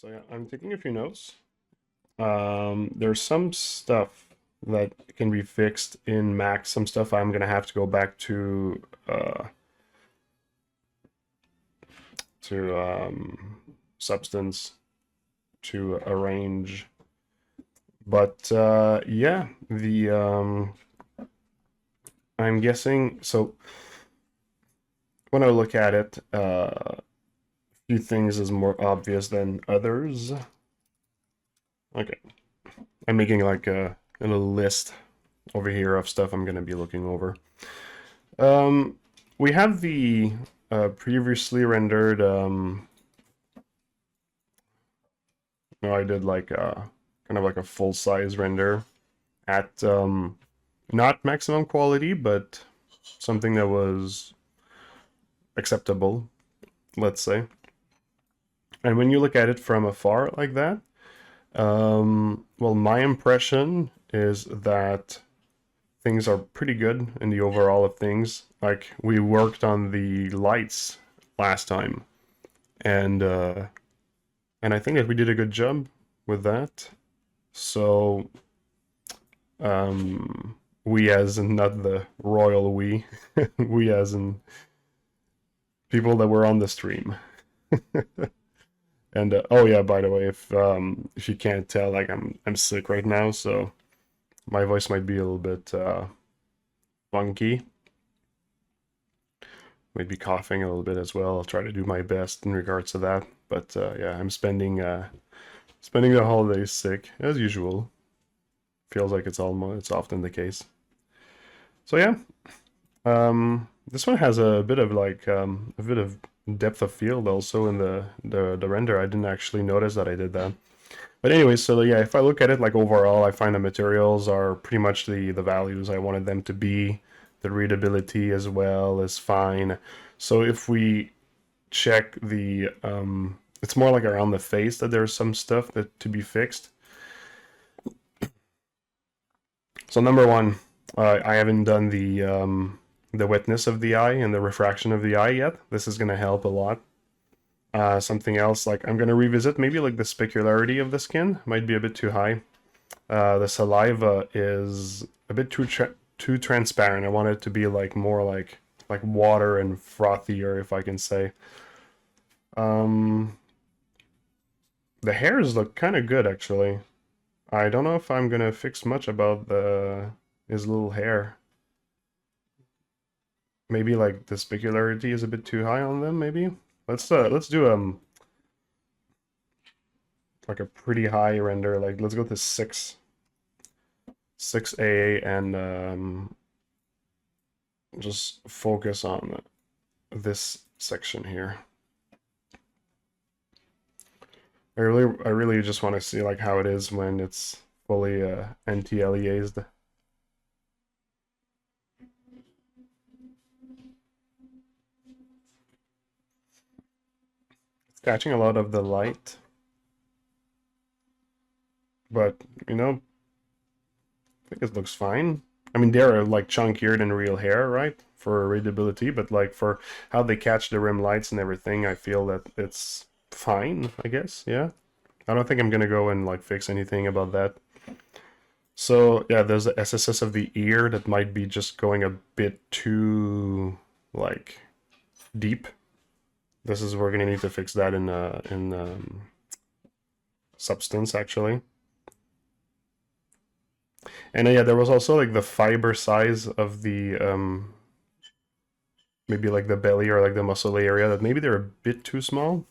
So yeah, I'm taking a few notes. There's some stuff that can be fixed in Max. Some stuff I'm gonna have to go back to Substance to arrange. But yeah, the I'm guessing so. When I look at it, a few things is more obvious than others. Okay, I'm making like a little list over here of stuff I'm gonna be looking over. Um, we have the previously rendered. No, I did like kind of like a full size render at not maximum quality, but something that was acceptable, let's say. And when you look at it from afar like that, well, my impression is that things are pretty good in the overall of things. Like we worked on the lights last time, and uh, and I think that we did a good job with that. So we as in not the royal we, we as in people that were on the stream. And oh yeah, by the way, if you can't tell, like I'm sick right now, so my voice might be a little bit funky. Might be coughing a little bit as well. I'll try to do my best in regards to that. But yeah, I'm spending the holidays sick as usual. Feels like it's often the case. So yeah, this one has a bit of like a bit of depth of field also in the render. I didn't actually notice that I did that. But anyway, so yeah, if I look at it like overall, I find the materials are pretty much the values I wanted them to be. The readability as well is fine. So if we check it's more like around the face that there's some stuff that to be fixed. So number one, I haven't done the wetness of the eye and the refraction of the eye yet. This is gonna help a lot. Something else, like I'm gonna revisit maybe like the specularity of the skin might be a bit too high. The saliva is a bit too transparent. I want it to be like more like water and frothier, if I can say. Um, the hairs look kind of good actually. I don't know if I'm gonna fix much about the his little hair. Maybe like the specularity is a bit too high on them. Maybe let's do like a pretty high render. Like let's go to six AA and just focus on this section here. I really just want to see like how it is when it's fully anti-aliased. It's catching a lot of the light, but you know, I think it looks fine. I mean, they're like chunkier than real hair, right? For readability, but like for how they catch the rim lights and everything, I feel that it's fine, I guess. Yeah. I don't think I'm gonna go and like fix anything about that. So yeah, there's the SSS of the ear that might be just going a bit too like deep. This is we're gonna need to fix that in Substance actually. And yeah, there was also like the fiber size of the maybe like the belly or like the muscle area that maybe they're a bit too small.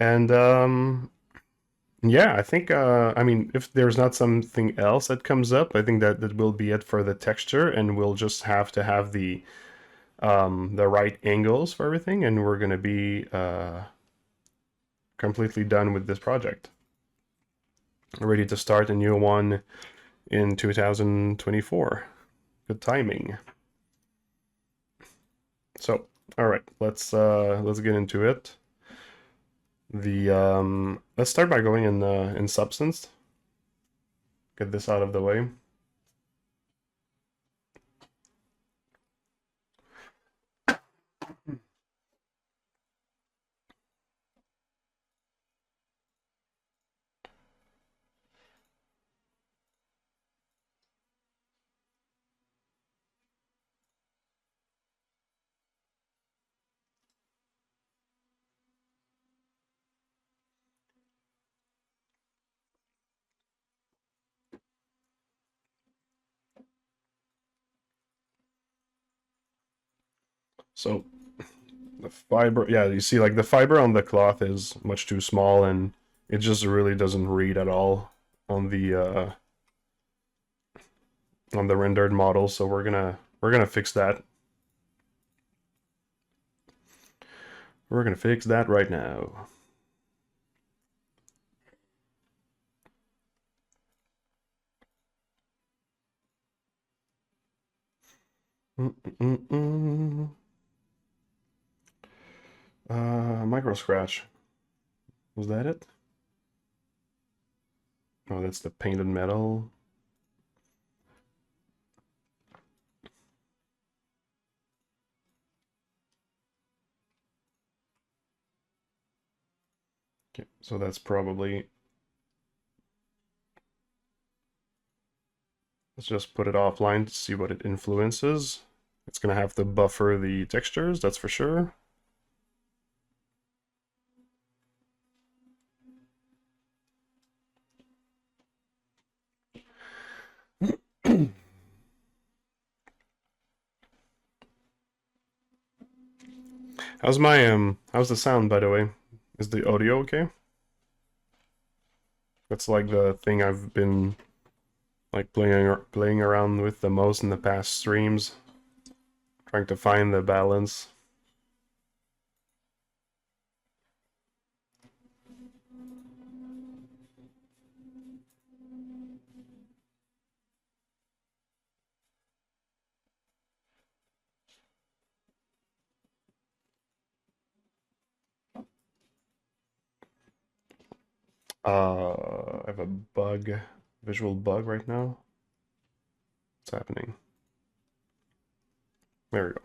And yeah, I think I mean if there's not something else that comes up, I think that that will be it for the texture, and we'll just have to have the right angles for everything, and we're gonna be completely done with this project. Ready to start a new one in 2024. Good timing. So, all right, let's get into it. The let's start by going in Substance. Get this out of the way. So the fiber, yeah, you see like the fiber on the cloth is much too small and it just really doesn't read at all on the rendered model, so we're gonna fix that. We're gonna fix that right now. Micro scratch. Was that it? Oh, that's the painted metal. Okay, so that's probably. Let's just put it offline to see what it influences. It's gonna have to buffer the textures, that's for sure. How's the sound, by the way? Is the audio okay? That's like the thing I've been like playing around with the most in the past streams, trying to find the balance. I have a visual bug right now. What's happening? There we go.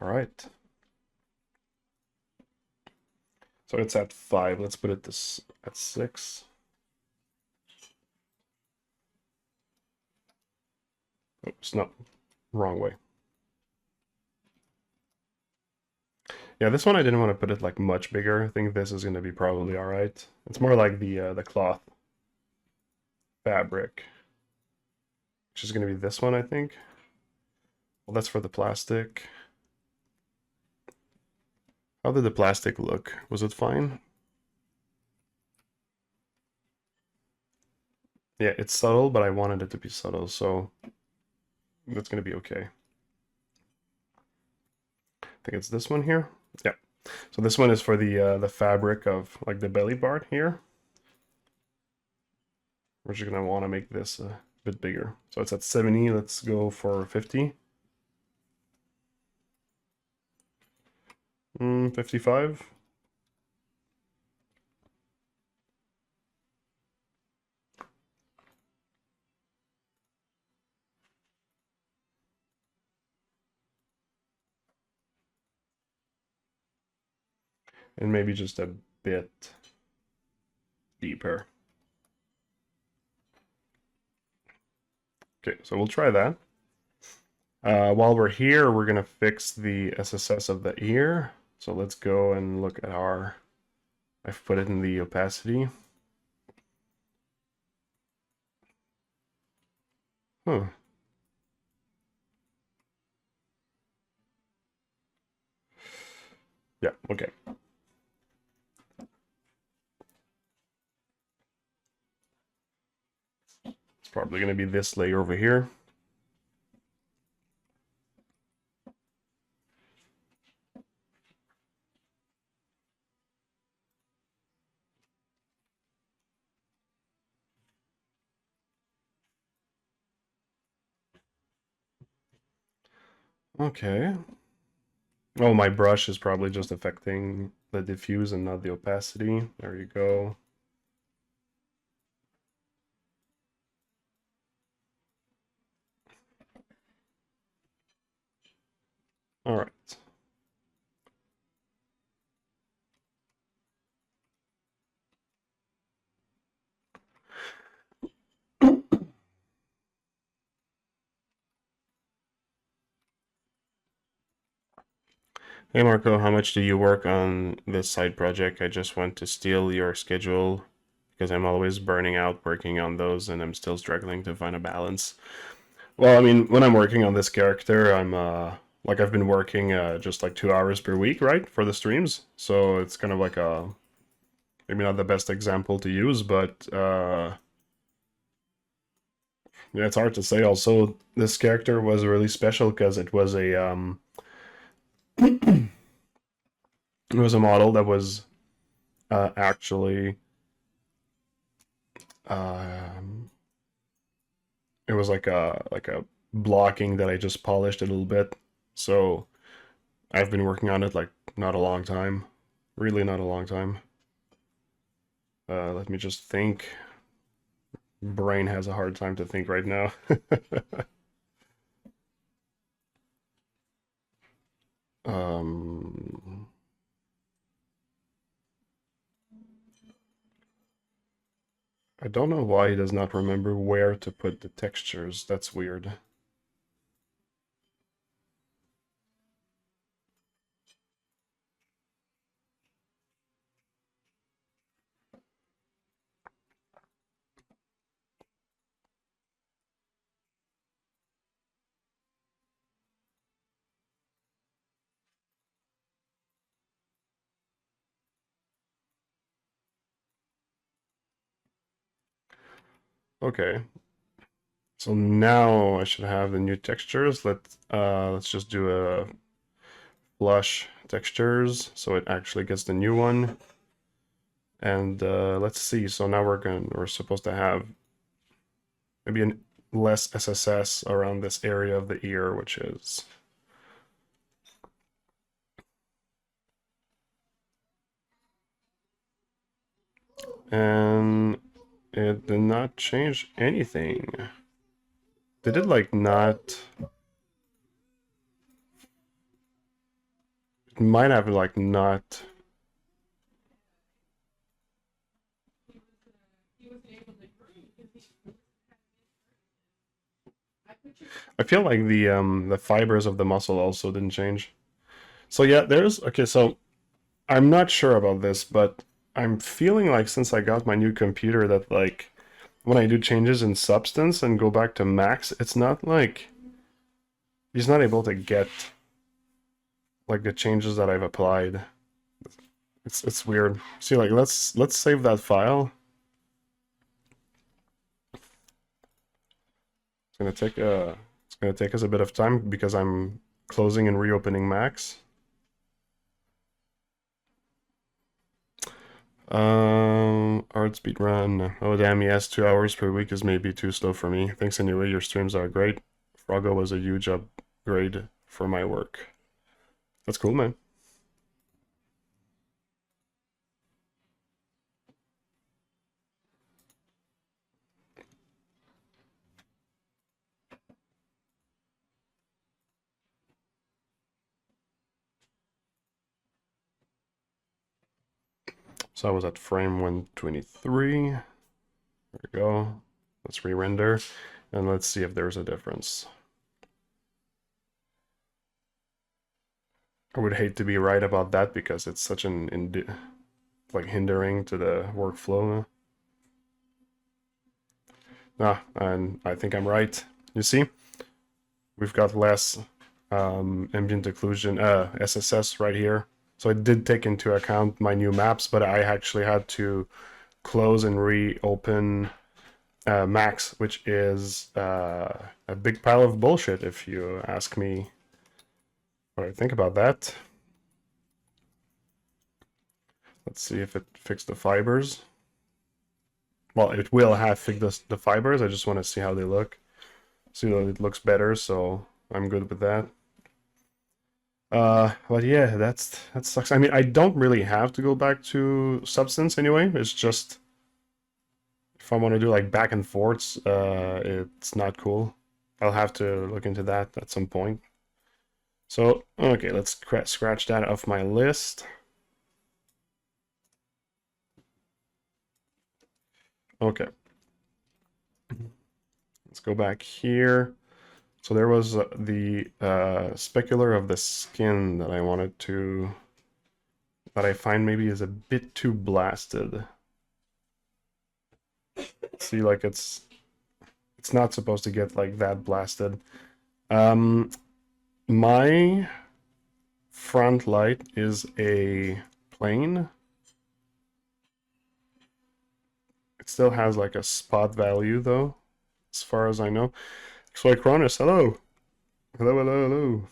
All right. So it's at 5. Let's put it this at 6. Oops, no, wrong way. Yeah, this one I didn't want to put it like much bigger. I think this is going to be probably all right. It's more like the cloth fabric, which is going to be this one, I think. Well, that's for the plastic. How did the plastic look? Was it fine? Yeah, it's subtle, but I wanted it to be subtle, so that's going to be okay. I think it's this one here. Yeah. So this one is for the fabric of like the belly part here. We're just gonna want to make this a bit bigger. So it's at 70. Let's go for 50. 55. And maybe just a bit deeper. Okay, so we'll try that. While we're here, we're gonna fix the SSS of the ear. So let's go and look at our, I've put it in the opacity. Huh. Yeah, okay. It's probably gonna be this layer over here. Okay. Oh, my brush is probably just affecting the diffuse and not the opacity. There you go. All right. Hey Marco, how much do you work on this side project? I just want to steal your schedule because I'm always burning out working on those and I'm still struggling to find a balance. Well, I mean, when I'm working on this character, I'm like I've been working just like 2 hours per week, right, for the streams. So it's kind of like a maybe not the best example to use, but yeah, it's hard to say. Also, this character was really special because it was a model that was actually um, it was like a blocking that I just polished a little bit. So I've been working on it like not a long time, really not a long time. Let me just think. Brain has a hard time to think right now. um, I don't know why he does not remember where to put the textures. That's weird. Okay, so now I should have the new textures. Let's just do a flush textures so it actually gets the new one. And let's see. So now we're supposed to have maybe an less SSS around this area of the ear, which is and it did not change anything. Did it like not? It might have like not. I feel like the fibers of the muscle also didn't change. So yeah, there's okay. So I'm not sure about this, but I'm feeling like since I got my new computer that like when I do changes in substance and go back to max, it's not like he's not able to get like the changes that I've applied. It's weird. See, like let's save that file. It's gonna take us a bit of time because I'm closing and reopening Max. Art speed run. Oh damn, yes, 2 hours per week is maybe too slow for me. Thanks anyway, your streams are great. Froggo was a huge upgrade for my work. That's cool, man. So I was at frame 123. There we go. Let's re-render and let's see if there's a difference. I would hate to be right about that because it's such an like hindering to the workflow. Ah, and I think I'm right. You see, we've got less ambient occlusion, SSS right here. So it did take into account my new maps, but I actually had to close and reopen Max, which is a big pile of bullshit if you ask me what I think about that. Let's see if it fixed the fibers. Well, it will have fixed the fibers. I just want to see how they look. See that it looks better, so I'm good with that. But yeah, that sucks. I mean, I don't really have to go back to Substance anyway. It's just if I want to do like back and forths, it's not cool. I'll have to look into that at some point. So, okay, let's scratch that off my list. Okay. Let's go back here. So there was the specular of the skin that I wanted to, that I find maybe is a bit too blasted. See, like it's not supposed to get like that blasted. My front light is a plane. It still has like a spot value though, as far as I know. So Cronus, hello. Hello, hello, hello.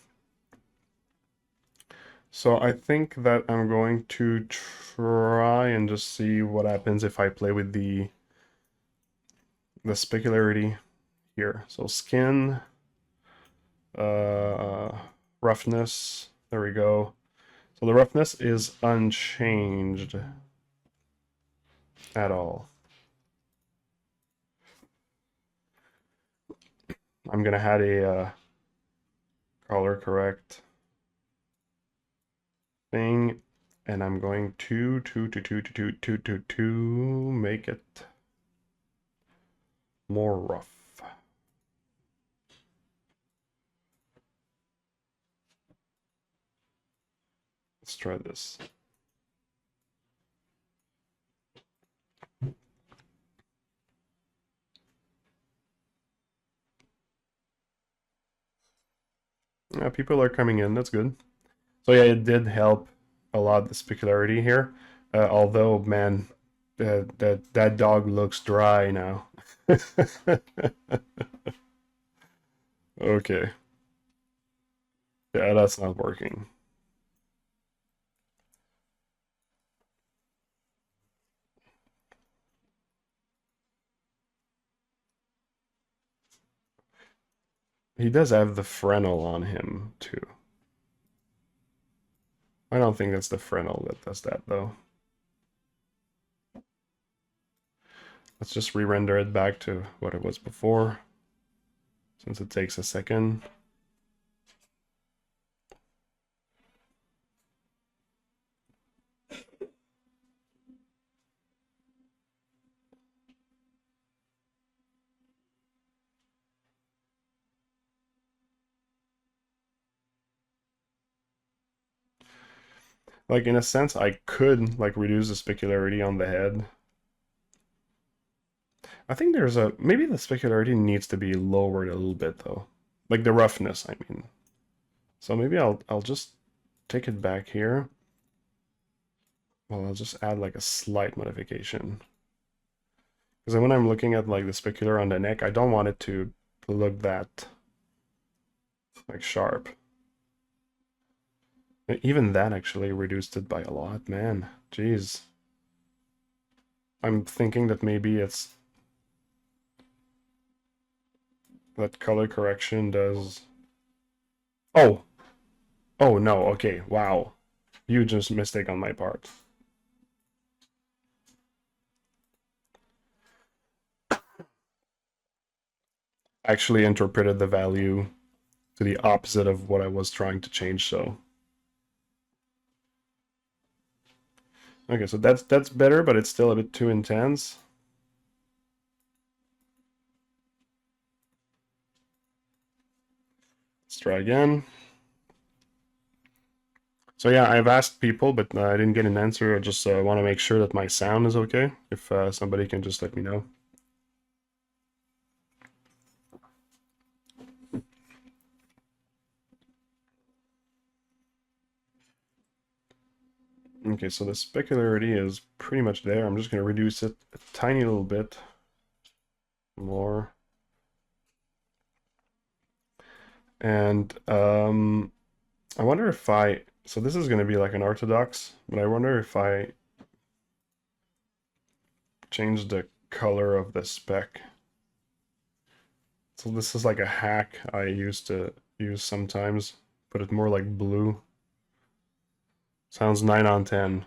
So I think that I'm going to try and just see what happens if I play with the specularity here. So skin, uh, roughness, there we go. So the roughness is unchanged at all. I'm gonna add a color correct thing, and I'm going to make it more rough. Let's try this. Yeah, people are coming in, that's good. So yeah, it did help a lot, the specularity here. Although, man, that dog looks dry now. Okay. Yeah, that's not working. He does have the Fresnel on him, too. I don't think that's the Fresnel that does that, though. Let's just re-render it back to what it was before, since it takes a second. Like, in a sense, I could, like, reduce the specularity on the head. I think there's a... Maybe the specularity needs to be lowered a little bit, though. Like, the roughness, I mean. So maybe I'll just take it back here. Well, I'll just add, like, a slight modification. Because when I'm looking at, like, the specular on the neck, I don't want it to look that, like, sharp. Even that actually reduced it by a lot, man. Jeez. I'm thinking that maybe it's that color correction does... Oh! Oh no, okay, wow. Huge mistake on my part. Actually interpreted the value to the opposite of what I was trying to change, so... Okay, so that's better, but it's still a bit too intense. Let's try again. So yeah, I've asked people, but I didn't get an answer. I just want to make sure that my sound is okay. If somebody can just let me know. Okay, so the specularity is pretty much there. I'm just going to reduce it a tiny little bit more. And I wonder if I... So this is going to be like an orthodox, but I wonder if I change the color of the spec. So this is like a hack I used to use sometimes. Put it more like blue. Sounds 9 on 10.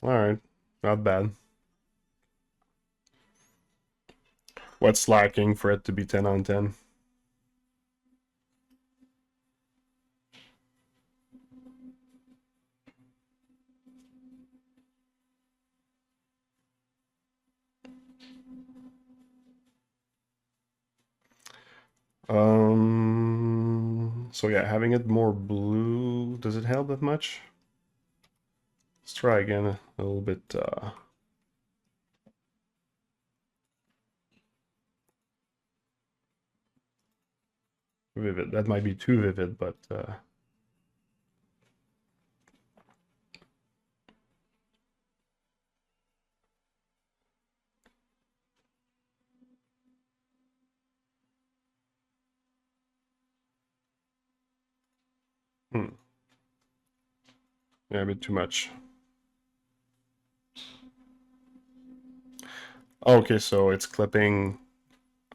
Alright, not bad. What's lacking for it to be 10 on 10? So yeah, having it more blue, does it help that much? Let's try again a little bit. Vivid. That might be too vivid, but yeah, a bit too much. Okay, so it's clipping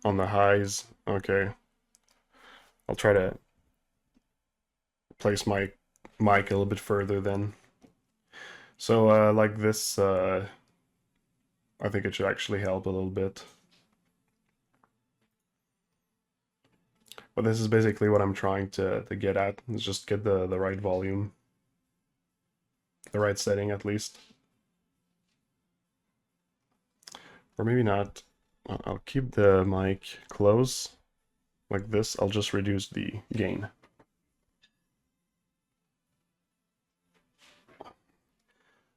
on the highs. Okay, I'll try to place my mic a little bit further then. So like this, I think it should actually help a little bit. But this is basically what I'm trying to get at, is just get the right volume, the right setting at least. Or maybe not. I'll keep the mic close like this. I'll just reduce the gain.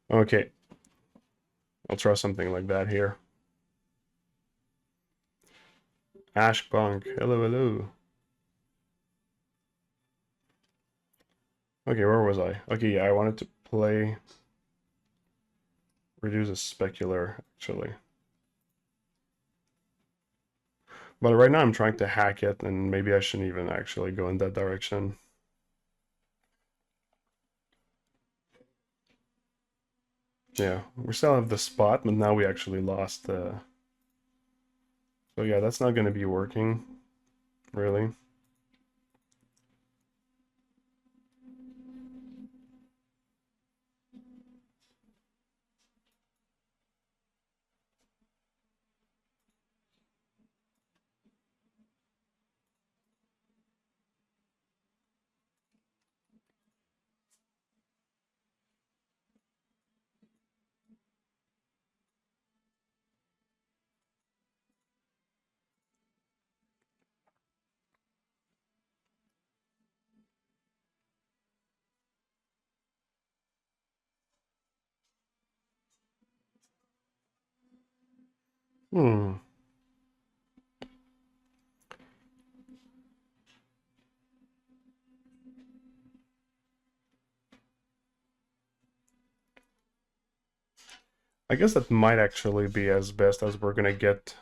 Okay, I'll try something like that here. Ashpunk, hello, hello. Okay, where was I? Okay, yeah, I wanted to play, reduce a specular, actually. But right now I'm trying to hack it, and maybe I shouldn't even actually go in that direction. Yeah, we still have the spot, but now we actually lost the... So yeah, that's not going to be working, really. Hmm. I guess that might actually be as best as we're gonna get.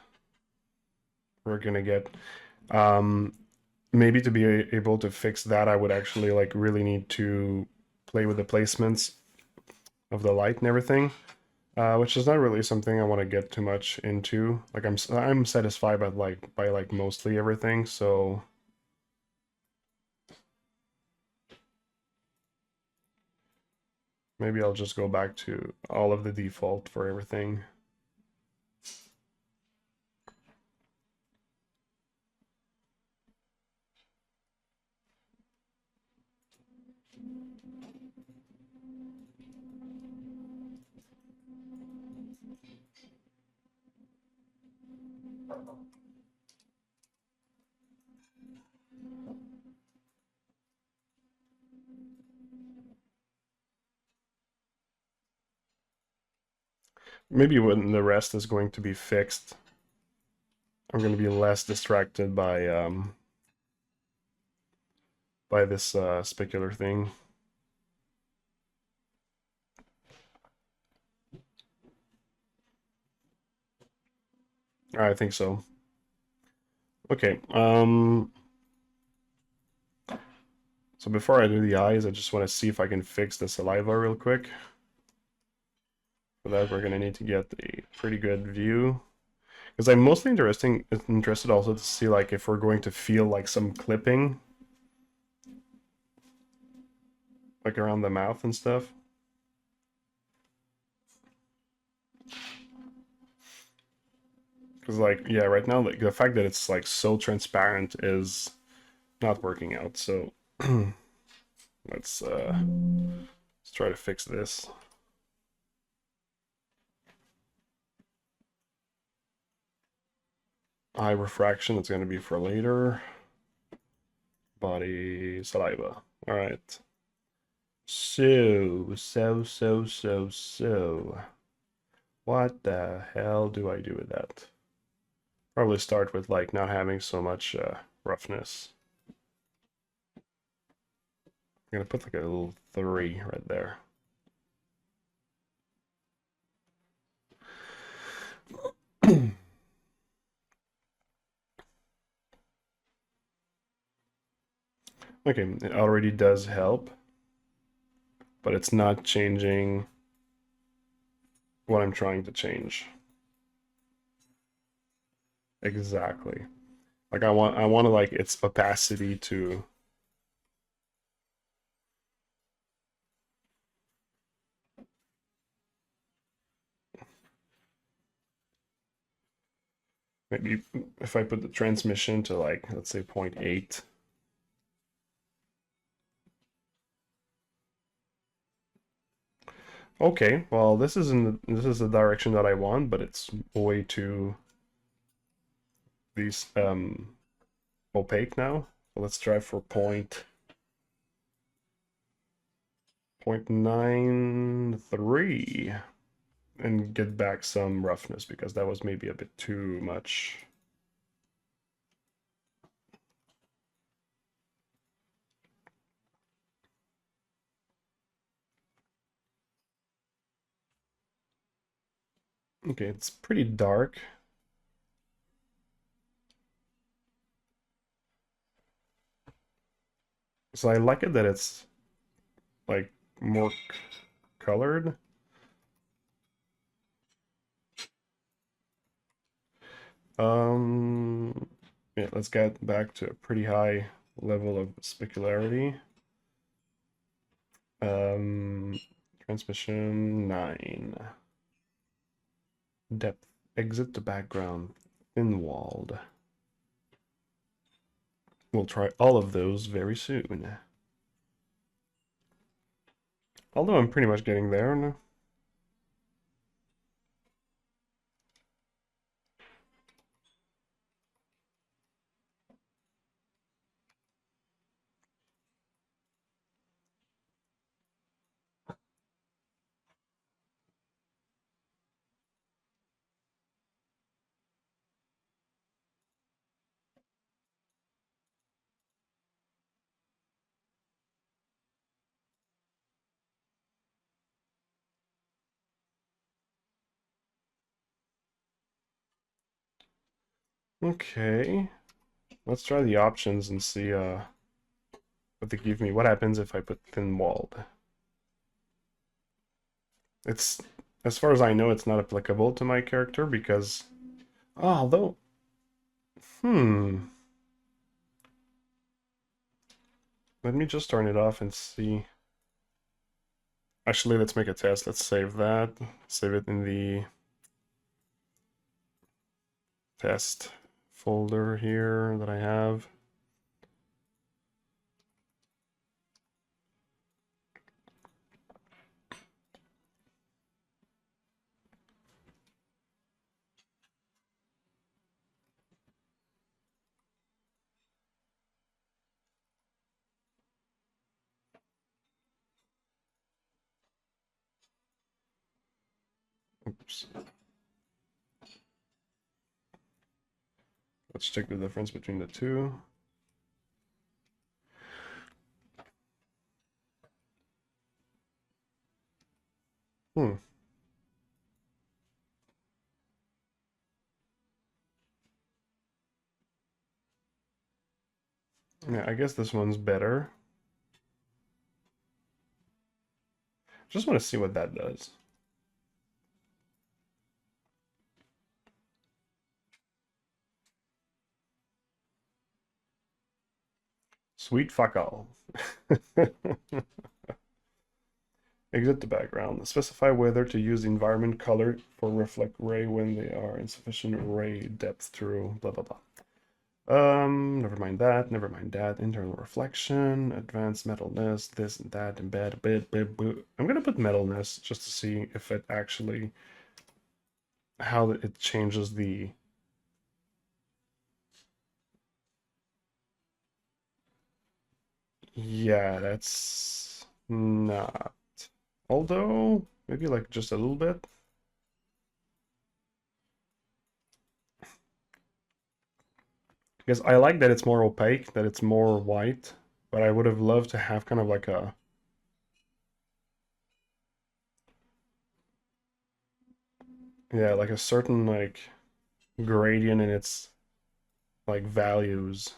We're gonna get. Um, Maybe to be able to fix that, I would actually like really need to play with the placements of the light and everything, which is not really something I want to get too much into. Like I'm satisfied by like mostly everything, so maybe I'll just go back to all of the default for everything. Maybe when the rest is going to be fixed, I'm going to be less distracted by this specular thing. I think so. Okay. So before I do the eyes, I just want to see if I can fix the saliva real quick. For that, we're gonna need to get a pretty good view. Because I'm mostly interested also to see like if we're going to feel like some clipping, like around the mouth and stuff. Because like yeah, right now like the fact that it's like so transparent is not working out. So let's try to fix this. Eye refraction is going to be for later. Body saliva. All right. So. What the hell do I do with that? Probably start with like not having so much roughness. I'm gonna put like a little 3 right there. Okay, it already does help, but it's not changing what I'm trying to change. Exactly. Like I want to like its opacity to maybe if I put the transmission to like let's say 0.8. Okay, well this is the direction that I want, but it's way too these opaque now. So let's try for 0.93 and get back some roughness because that was maybe a bit too much. Okay, it's pretty dark. So I like it that it's like more colored. Yeah, let's get back to a pretty high level of specularity. Um, Transmission 9. Depth. Exit the background. Thin-walled. We'll try all of those very soon. Although I'm pretty much getting there now. Okay. Let's try the options and see what they give me. What happens if I put thin-walled? It's, as far as I know, it's not applicable to my character because, oh, although, let me just turn it off and see. Actually, let's make a test. Let's save that. Save it in the test folder here that I have. Oops. Let's check the difference between the two. Hmm. Yeah, I guess this one's better. Just want to see what that does. Sweet fuck all. Exit the background. Specify whether to use environment color for reflect ray when they are insufficient ray depth through blah blah blah. Never mind that, never mind that. Internal reflection, advanced metalness, this and that, embed, I'm gonna put metalness just to see if it actually, how it changes the, Yeah, that's not. Although, maybe like just a little bit. Because I like that it's more opaque, that it's more white, but I would have loved to have kind of like a, yeah, like a certain like gradient in its like values.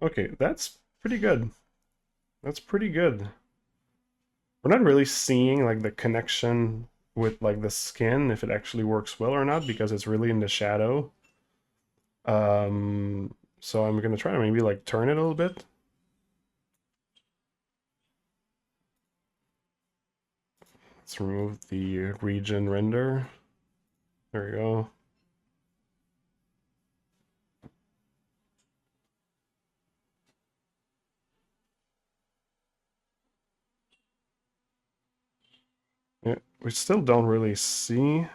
Okay, that's pretty good. That's pretty good. We're not really seeing like the connection with like the skin, if it actually works well or not, because it's really in the shadow. So I'm gonna try to maybe like turn it a little bit. Let's remove the region render. There we go. Yeah, we still don't really see.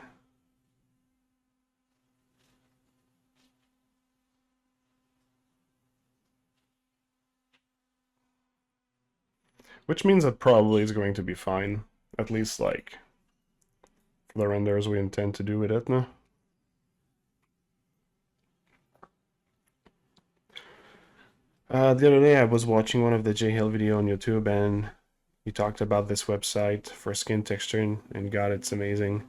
Which means that probably is going to be fine. At least like for the renders we intend to do with it now. The other day I was watching one of the J Hill video on YouTube and he talked about this website for skin texturing and God, it's amazing.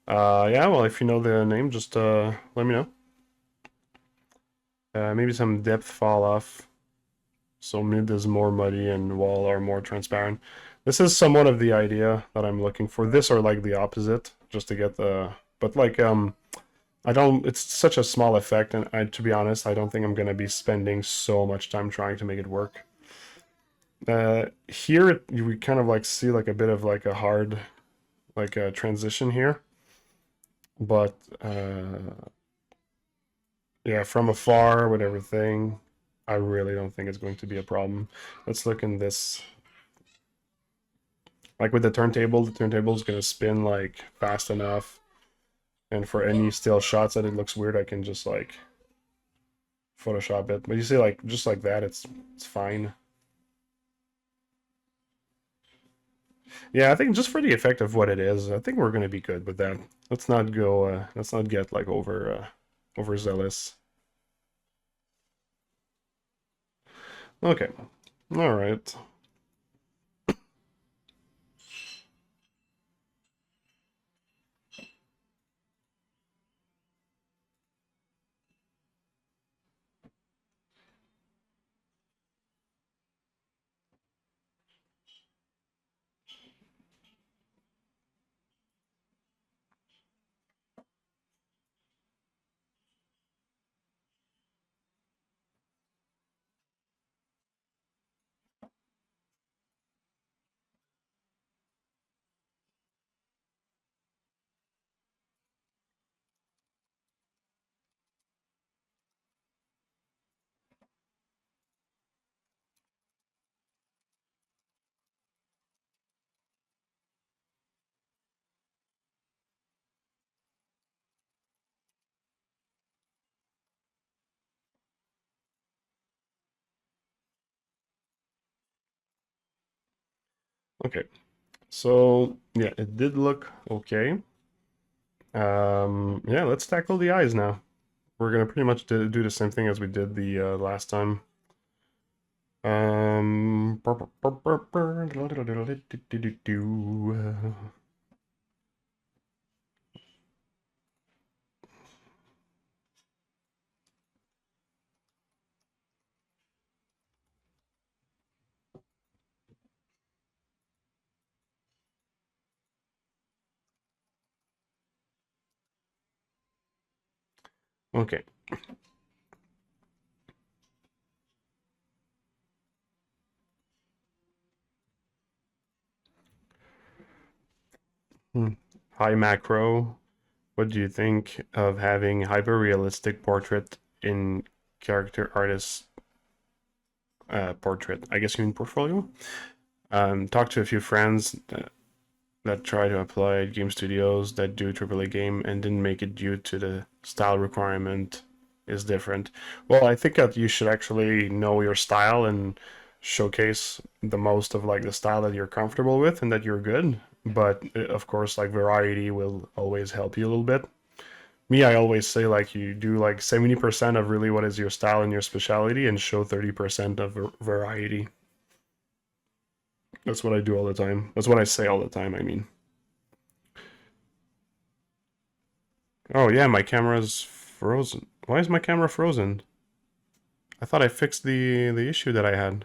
Yeah, well, if you know the name, just let me know. Maybe some depth fall off, so mid is more muddy and wall are more transparent. This is somewhat of the idea that I'm looking for. This or like the opposite, just to get the. But like I don't. It's such a small effect, and to be honest, I don't think I'm gonna be spending so much time trying to make it work. Here we kind of like see like a bit of like a hard like a transition here, but yeah, from afar with everything, I really don't think it's going to be a problem. Let's look in this. Like with the turntable is gonna spin like fast enough, and for any still shots that it looks weird, I can just like Photoshop it. But you see, like just like that, it's fine. Yeah, I think just for the effect of what it is, I think we're gonna be good with that. Let's not go. Let's not get like overzealous. Okay, all right. Okay, so yeah, it did look okay. Yeah, let's tackle the eyes now. We're gonna pretty much do the same thing as we did the last time. Um, okay. Hi macro. What do you think of having hyper-realistic portrait in character artist portrait? I guess you mean portfolio. Talk to a few friends that try to apply at game studios that do AAA game and didn't make it due to the style requirement is different. Well, I think that you should actually know your style and showcase the most of like the style that you're comfortable with and that you're good. But of course, like variety will always help you a little bit. Me, I always say like you do like 70% of really what is your style and your specialty and show 30% of variety. That's what I do all the time. That's what I say all the time, I mean. Oh yeah, my camera's frozen. Why is my camera frozen? I thought I fixed the issue that I had.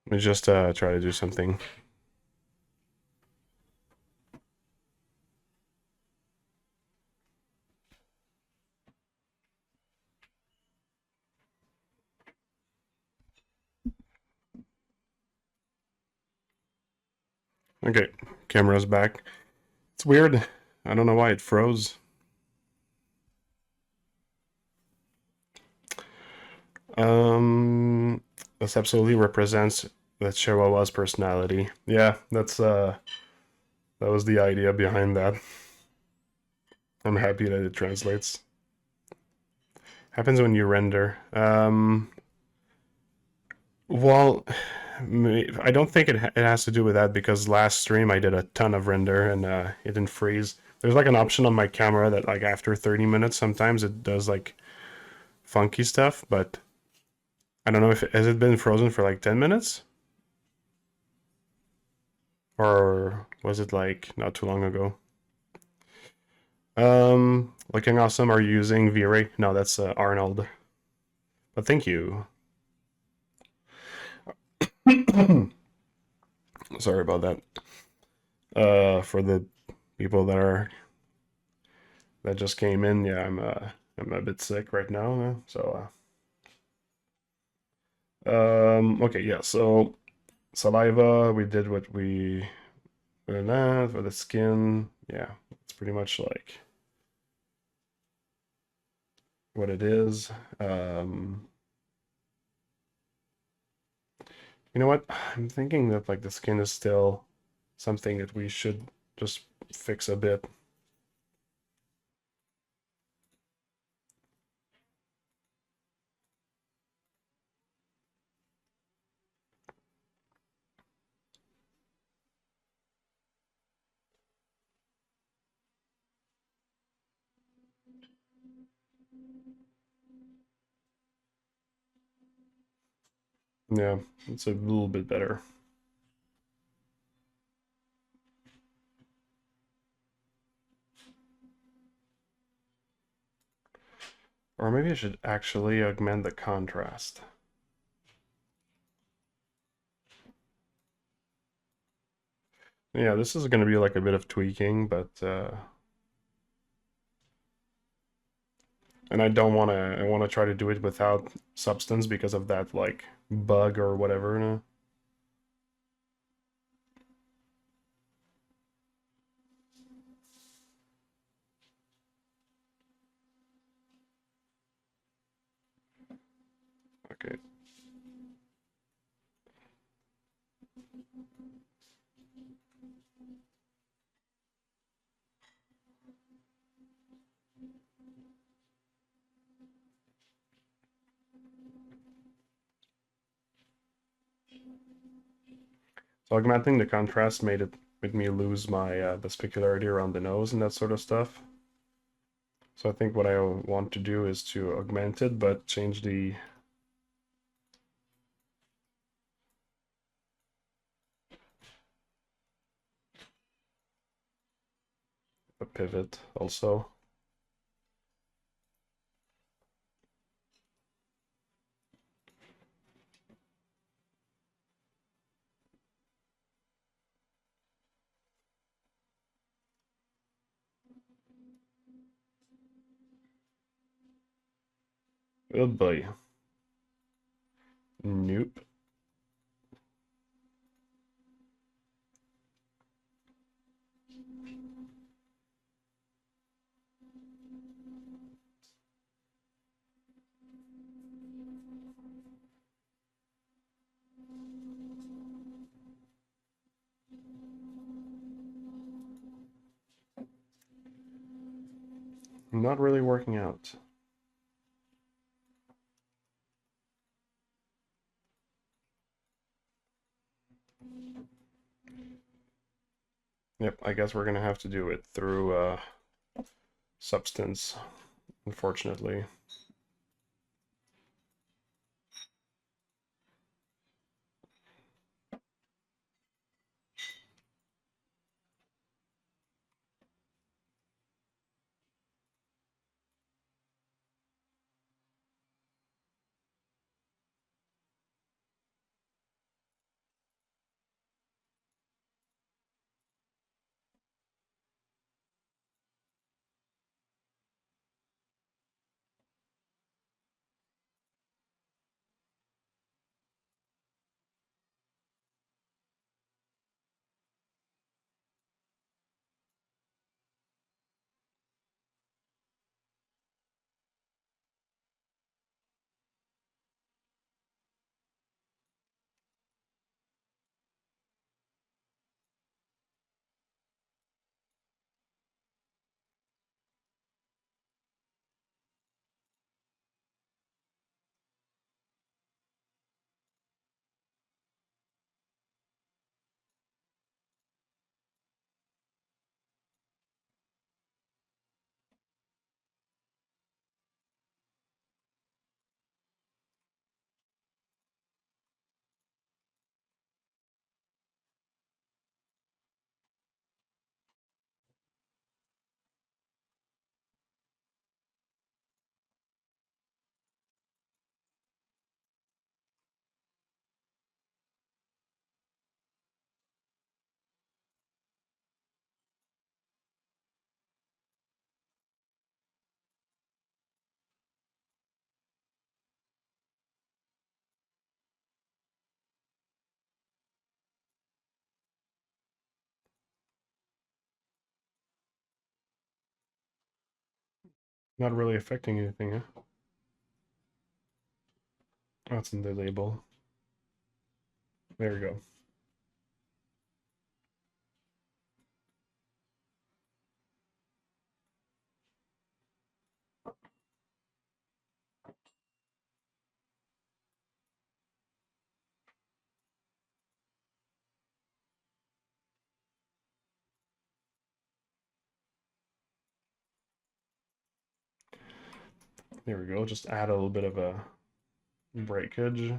Let me just try to do something. Okay, camera's back. It's weird. I don't know why it froze. Um, this absolutely represents that Chihuahua's personality. Yeah, that was the idea behind that. I'm happy that it translates. Happens when you render. Well, I don't think it has to do with that because last stream I did a ton of render and it didn't freeze. There's like an option on my camera that like after 30 minutes sometimes it does like funky stuff, but I don't know if has it been frozen for like 10 minutes or was it like not too long ago? Looking awesome. Are you using V-Ray? No, that's Arnold. But thank you. Sorry about that. For the people that just came in, yeah, I'm a bit sick right now, so okay, yeah, so saliva, we did what we did that for the skin. Yeah, it's pretty much like what it is. You know what? I'm thinking that like the skin is still something that we should just fix a bit. Yeah, it's a little bit better. Or maybe I should actually augment the contrast. Yeah, this is going to be like a bit of tweaking, but and I don't want to. I want to try to do it without substance because of that like bug or whatever. Okay. So augmenting the contrast made me lose my the specularity around the nose and that sort of stuff. So I think what I want to do is to augment it, but change the pivot also. Oh boy. Nope. Not really working out. Yep, I guess we're gonna have to do it through substance, unfortunately. Not really affecting anything, huh? That's in the label. There we go. There we go. Just add a little bit of a breakage.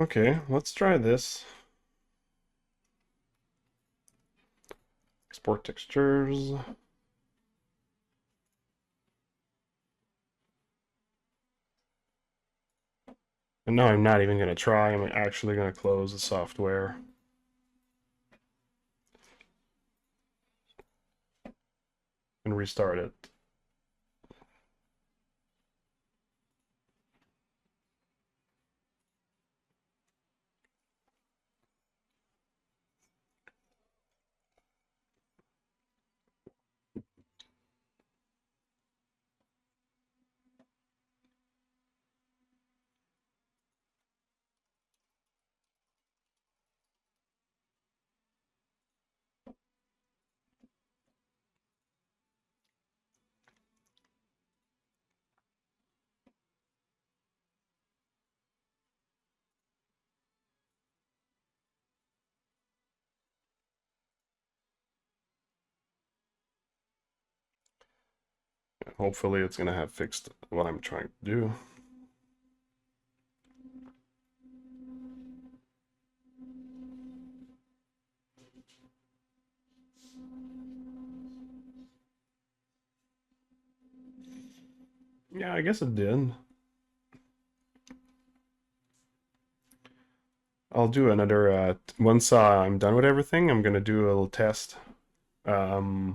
Okay, let's try this. Export textures. And no, I'm not even going to try. I'm actually going to close the software and restart it. Hopefully it's going to have fixed what I'm trying to do. Yeah, I guess it did. I'll do another, once I'm done with everything, I'm going to do a little test, like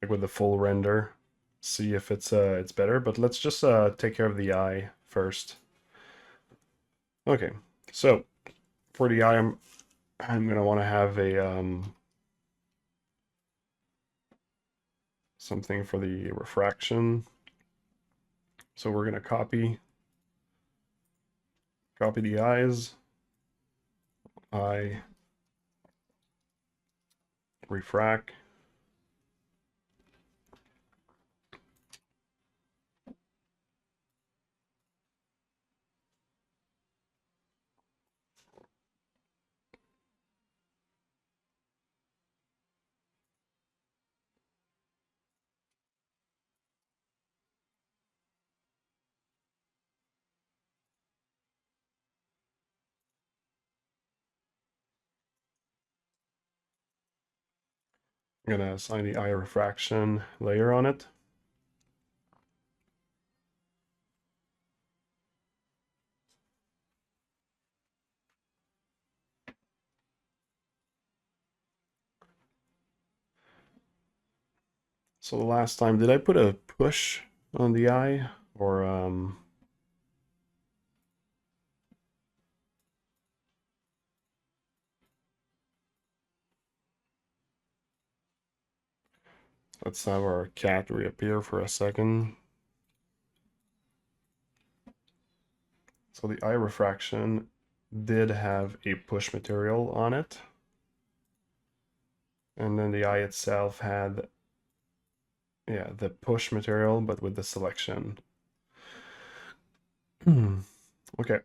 with the full render, see if it's better, but let's just take care of the eye first. Okay, so for the eye, I'm going to want to have a, something for the refraction. So we're going to copy the eyes, eye, refract. I'm going to assign the eye refraction layer on it. So the last time, did I put a push on the eye? Or, let's have our cat reappear for a second. So the eye refraction did have a push material on it. And then the eye itself had, yeah, the push material, but with the selection. Okay.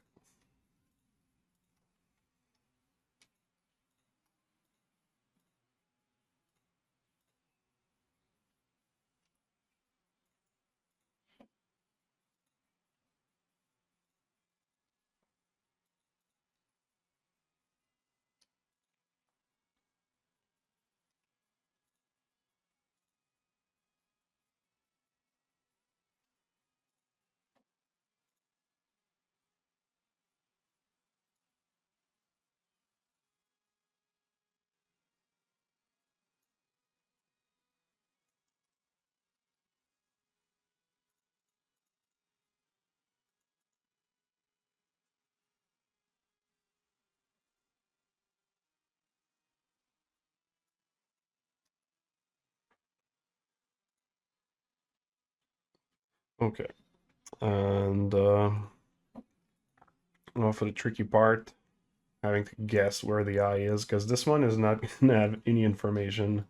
Okay. And now for the tricky part, having to guess where the eye is, because this one is not going to have any information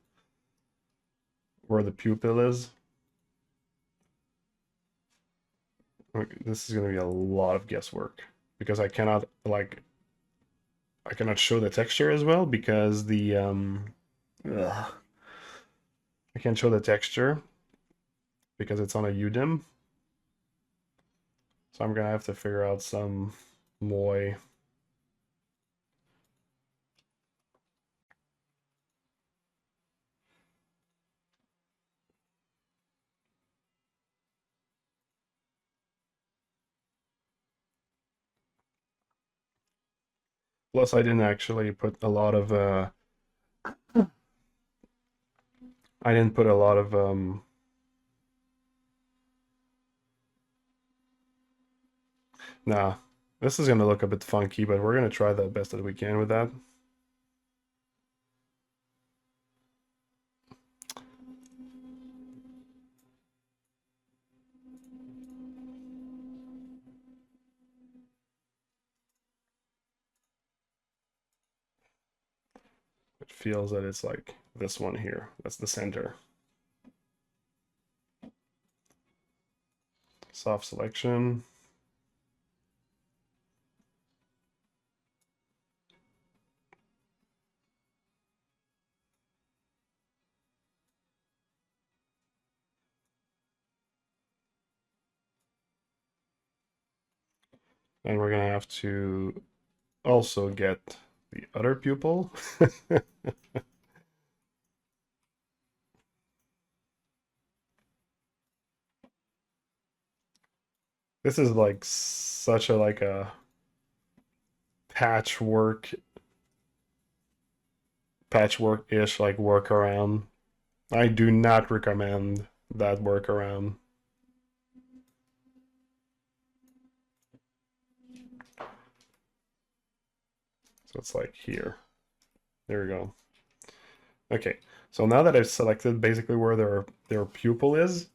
where the pupil is. Okay, this is going to be a lot of guesswork because I cannot show the texture as well because ugh, I can't show the texture because it's on a UDIM. So I'm gonna have to figure out some way. Plus, I didn't actually put a lot of I didn't put a lot of nah. This is gonna look a bit funky, but we're gonna try the best that we can with that. It feels that it's like this one here. That's the center. Soft selection. And we're gonna have to also get the other pupil. This is like such a like a patchwork-ish like workaround. I do not recommend that workaround. So it's like here. There we go. Okay, so now that I've selected basically where their pupil is,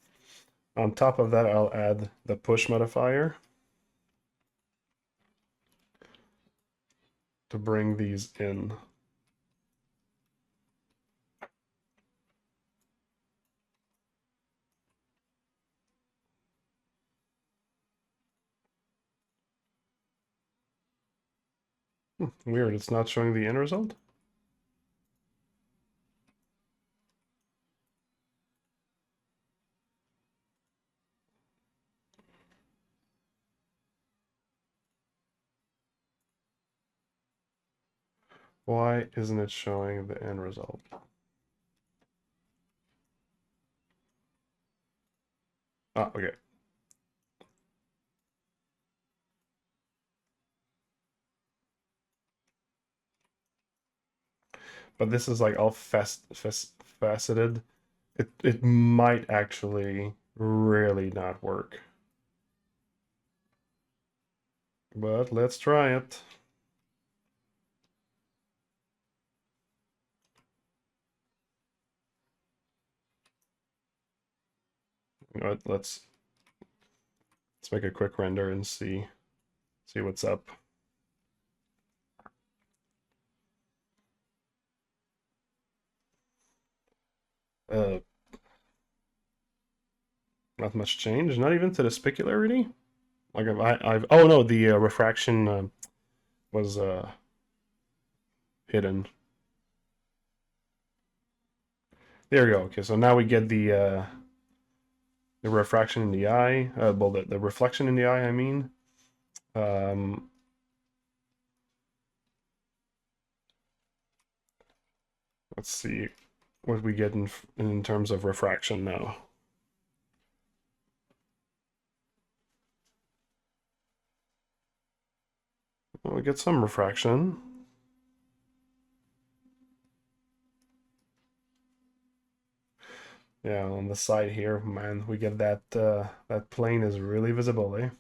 on top of that I'll add the push modifier to bring these in. Weird, it's not showing the end result. Why isn't it showing the end result? Ah, okay. But this is like all faceted. It might actually really not work. But let's try it. You know what, let's make a quick render and see what's up. Uh, not much change. Not even to the specularity. Like I've oh no, the refraction was hidden. There we go. Okay, so now we get the refraction in the eye. Well, the reflection in the eye. I mean. Um, let's see what we get in terms of refraction now. Well, we get some refraction. Yeah, on the side here, man, we get that that plane is really visible, eh?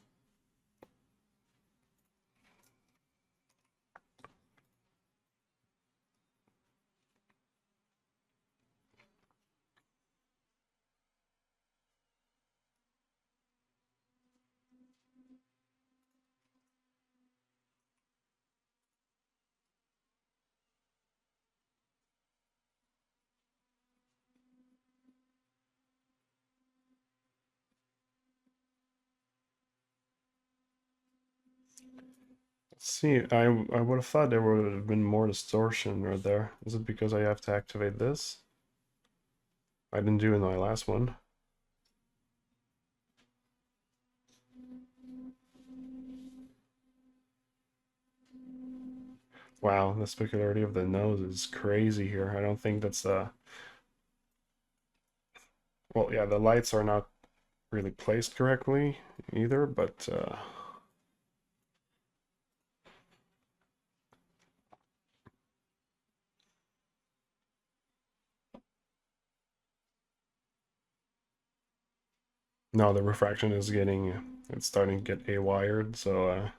Let's see, I would have thought there would have been more distortion right there. Is it because I have to activate this? I didn't do in my last one. Wow, the specularity of the nose is crazy here. I don't think that's well, yeah, the lights are not really placed correctly either, but No, the refraction is it's starting to get A-wired, so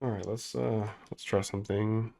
all right, let's try something.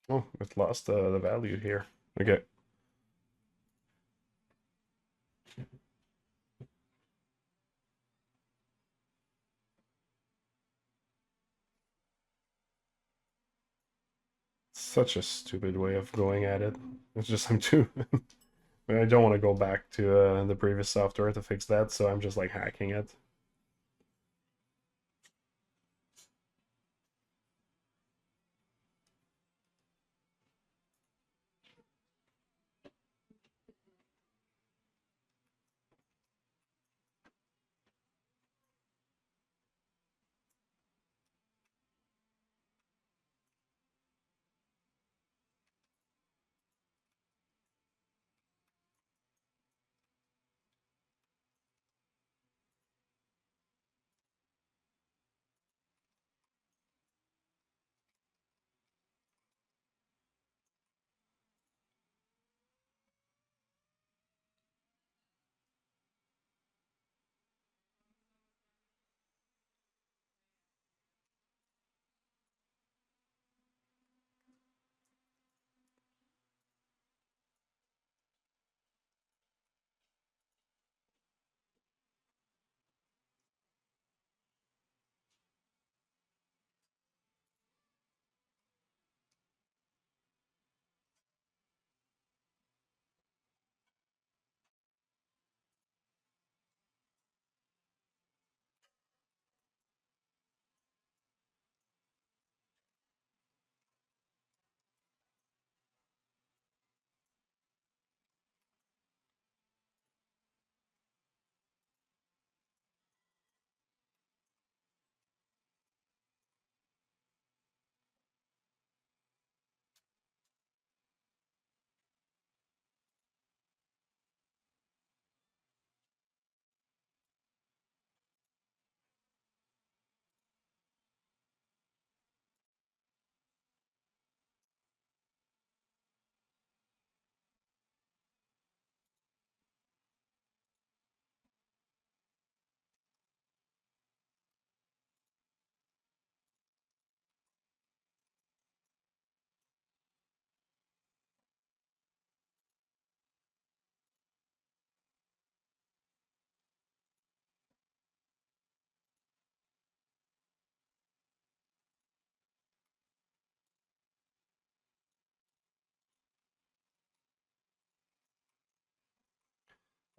Oh, it lost the value here. Okay. Such a stupid way of going at it. It's just I'm too. I don't want to go back to the previous software to fix that, so I'm just like hacking it.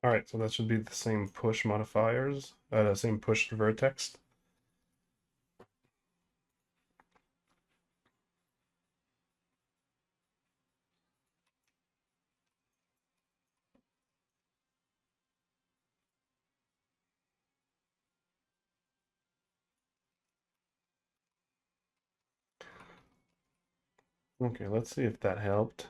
All right, so that should be the same push modifiers, the same push vertex. Okay, let's see if that helped.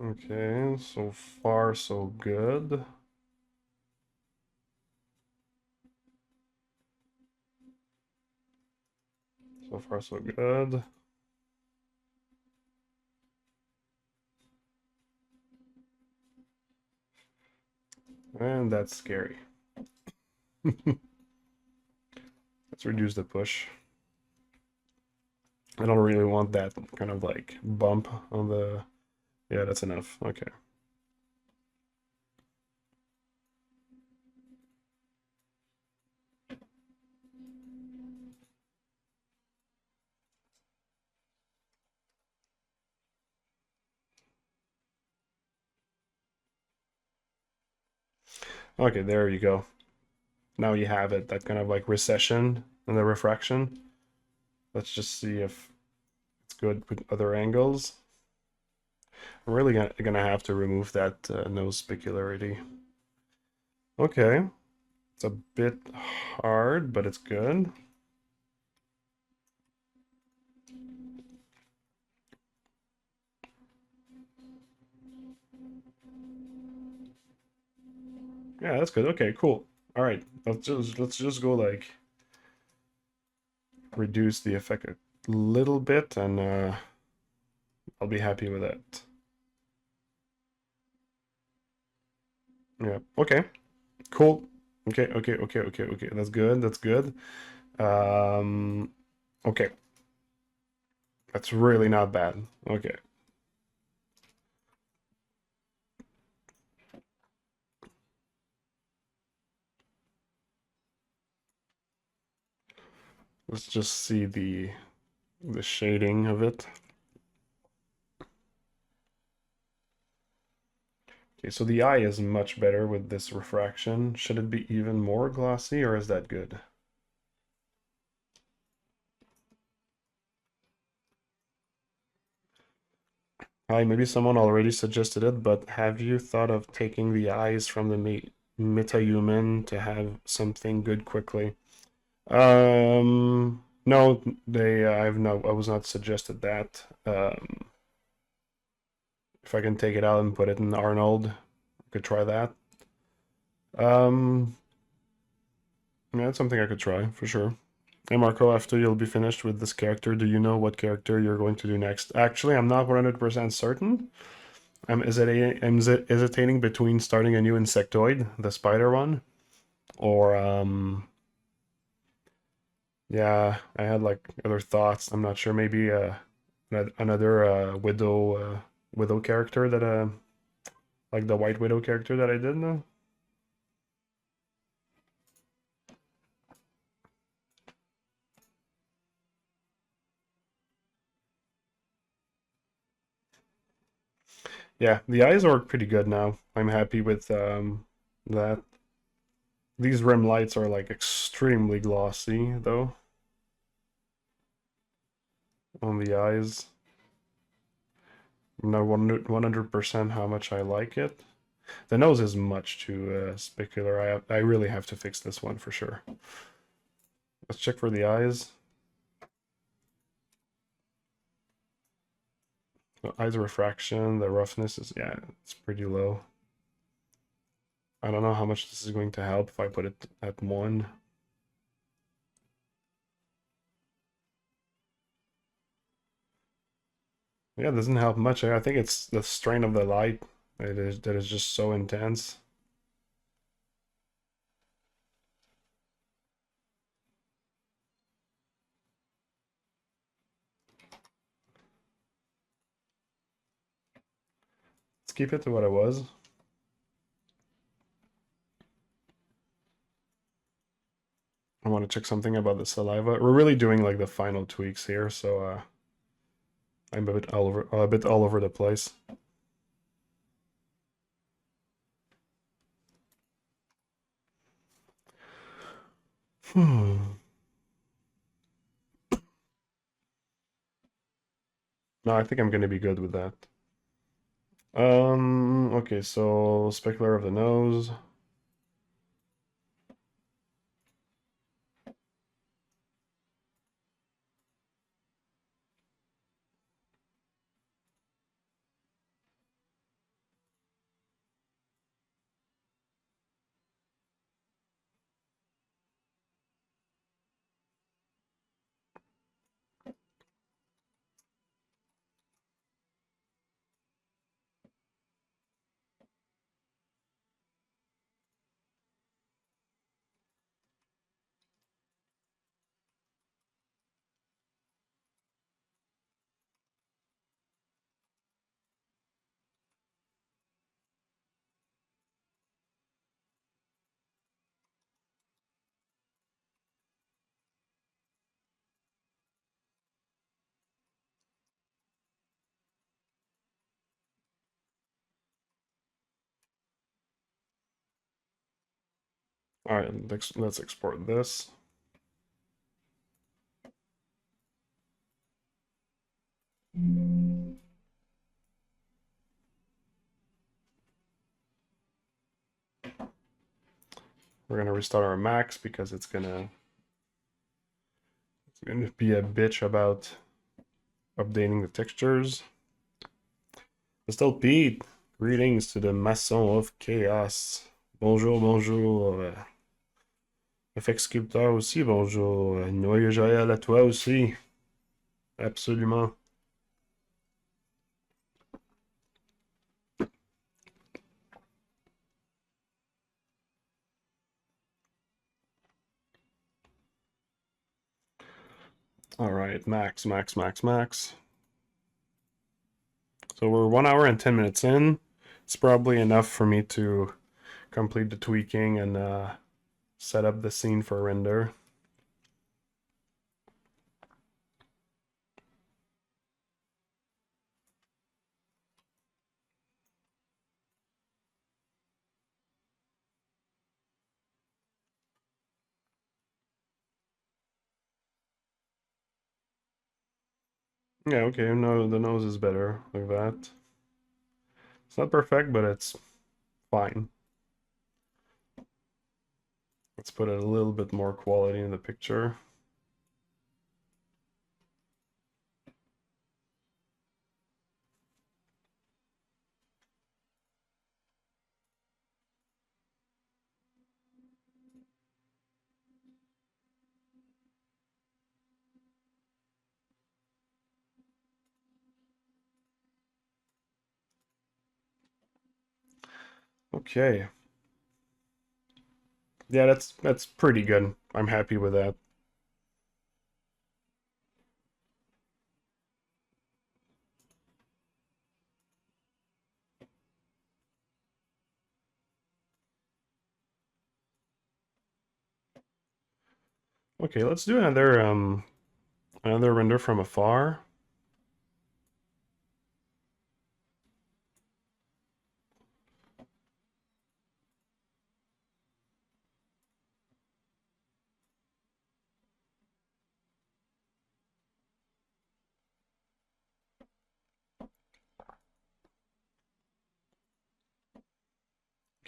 Okay, so far so good. So far so good. And that's scary. Let's reduce the push. I don't really want that kind of like bump on the... Yeah, that's enough. Okay. Okay, there you go. Now you have it, that kind of like recession and the refraction. Let's just see if it's good with other angles. I'm really gonna have to remove that nose specularity. Okay, it's a bit hard, but it's good. Yeah, that's good. Okay, cool. All right, let's just go like reduce the effect a little bit, and I'll be happy with that. Yeah. Okay. Cool. Okay. Okay. Okay. Okay. Okay. That's good. That's good. Okay. That's really not bad. Okay. Let's just see the shading of it. Okay, so the eye is much better with this refraction. Should it be even more glossy, or is that good? Hi, maybe someone already suggested it, but have you thought of taking the eyes from the metahuman to have something good quickly? No, I was not suggested that. If I can take it out and put it in Arnold, I could try that. Um, yeah, it's something I could try for sure. Hey Marco, after you'll be finished with this character, do you know what character you're going to do next? Actually, I'm not 100% certain. I'm hesitating between starting a new insectoid, the spider one, or yeah, I had like other thoughts. I'm not sure. Maybe another widow character that like the white widow character that I did know. Yeah, the eyes are pretty good now. I'm happy with that. These rim lights are like extremely glossy though on the eyes. I'm not 100% how much I like it. The nose is much too specular. I really have to fix this one for sure. Let's check for the eyes. The eyes refraction, the roughness is, yeah, it's pretty low. I don't know how much this is going to help if I put it at 1. Yeah, it doesn't help much. I think it's the strain of the light that is just so intense. Let's keep it to what it was. I want to check something about the saliva. We're really doing like the final tweaks here, so I'm a bit all over the place. Hmm. No, I think I'm gonna be good with that. Okay, so specular of the nose. All right, let's export this. We're gonna restart our Macs because it's gonna be a bitch about updating the textures. Mr. Pete, greetings to the Maçon of Chaos. Bonjour, bonjour. FX Sculpteur aussi, bonjour. Noyeux Joël à toi aussi. Absolument. All right, max. So we're 1 hour and 10 minutes in. It's probably enough for me to complete the tweaking and set up the scene for render. Yeah, okay, no, the nose is better like that. It's not perfect, but it's fine. Let's put a little bit more quality in the picture. Okay. Yeah, that's pretty good. I'm happy with that. Okay, let's do another render from afar.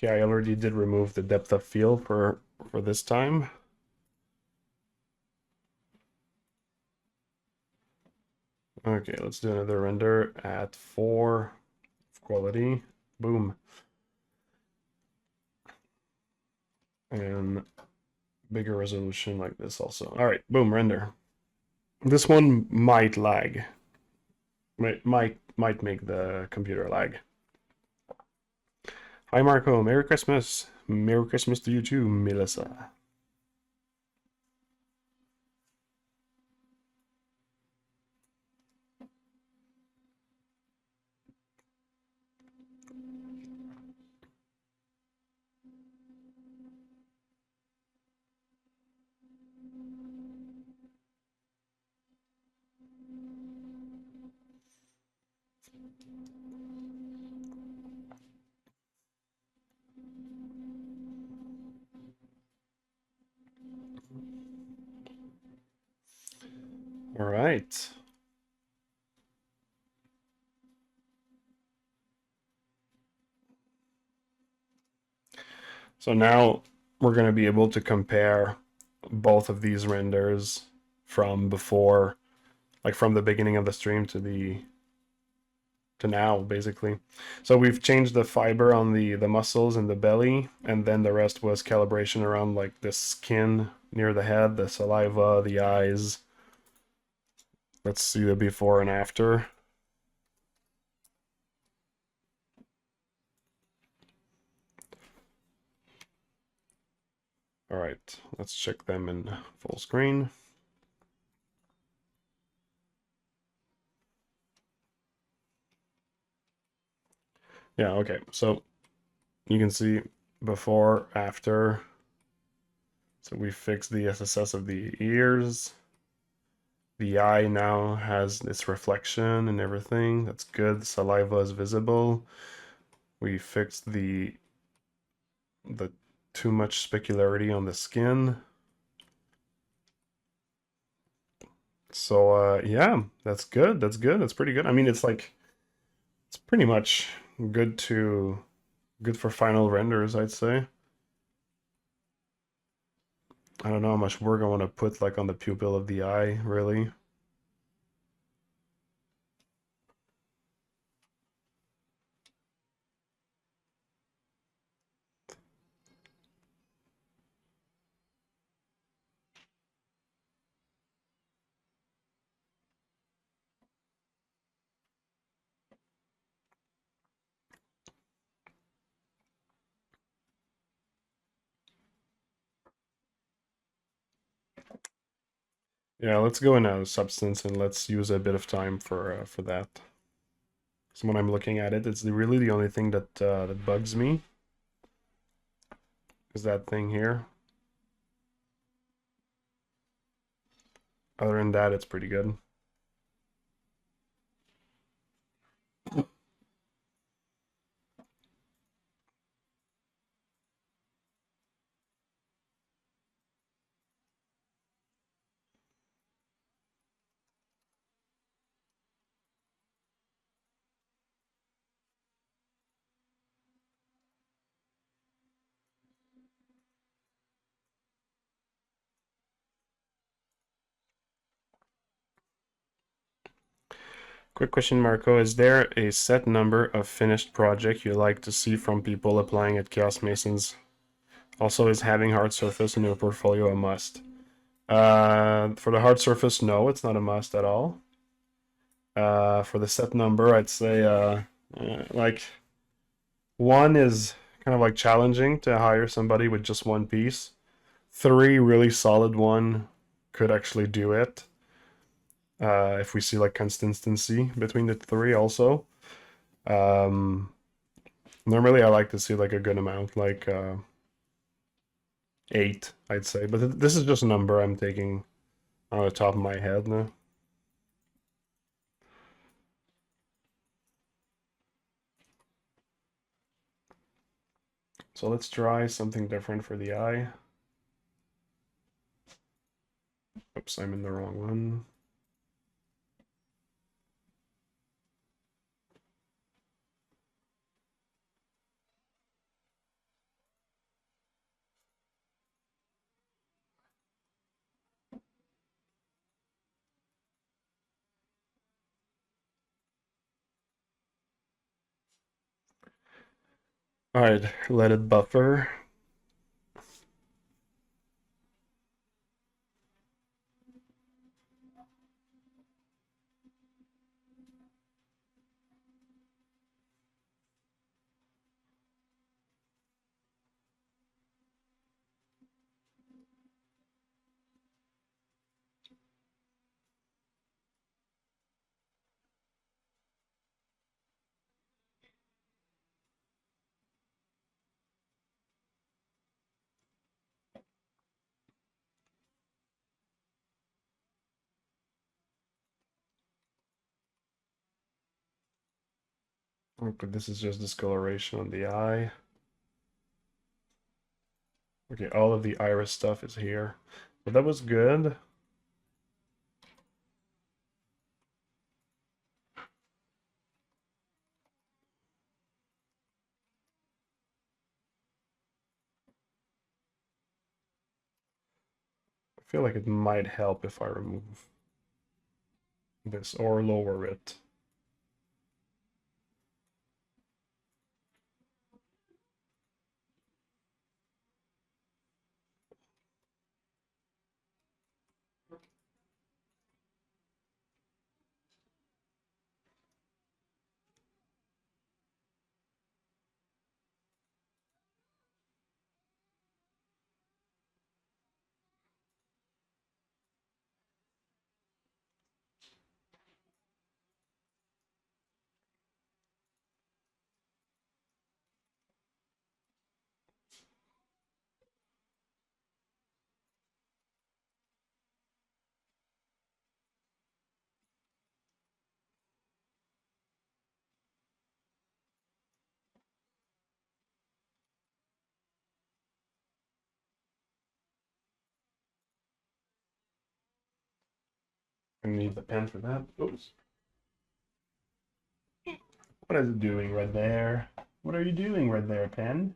Okay, I already did remove the depth of field for this time. Okay, let's do another render at 4 quality. Boom. And bigger resolution like this also. All right, boom, render. This one might lag. Might make the computer lag. Hi Marco, Merry Christmas. Merry Christmas to you too, Melissa. All right. So now we're going to be able to compare both of these renders from before, like from the beginning of the stream to now, basically. So we've changed the fiber on the muscles and the belly, and then the rest was calibration around like the skin near the head, the saliva, the eyes. Let's see the before and after. All right, let's check them in full screen. Yeah, okay, so you can see before, after. So we fixed the SSS of the ears. The eye now has its reflection and everything. That's good. The saliva is visible. We fixed the too much specularity on the skin. So yeah, that's good. That's good. That's pretty good. I mean, it's like it's pretty much good to good for final renders, I'd say. I don't know how much work I want to put like on the pupil of the eye, really. Yeah, let's go in a substance and let's use a bit of time for that. So when I'm looking at it, it's really the only thing that bugs me is that thing here. Other than that, it's pretty good. Quick question, Marco. Is there a set number of finished project you like to see from people applying at Chaos Masons? Also, is having hard surface in your portfolio a must? For the hard surface, no, it's not a must at all. For the set number, I'd say like one is kind of like challenging to hire somebody with just one piece. Three, really solid one could actually do it. If we see like consistency between the three also. Um, Normally I like to see like a good amount, like eight, I'd say. But this is just a number I'm taking on the top of my head now. So let's try something different for the eye. Oops, I'm in the wrong one. All right, let it buffer. Okay, this is just discoloration on the eye. Okay, all of the iris stuff is here. But that was good. I feel like it might help if I remove this or lower it. I need the pen for that. Oops. What is it doing right there? What are you doing right there, pen?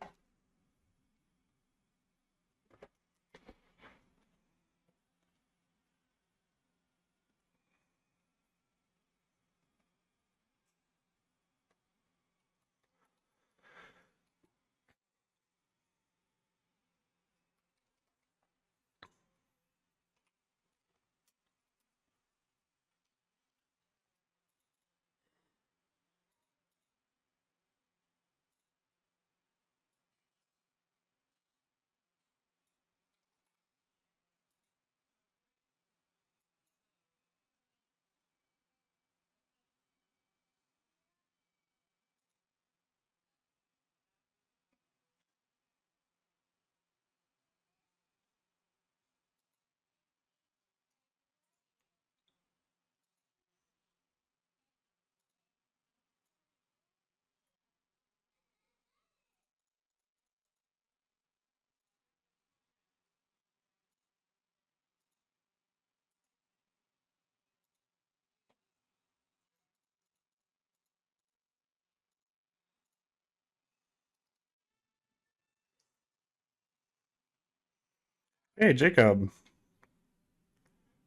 Hey, Jacob.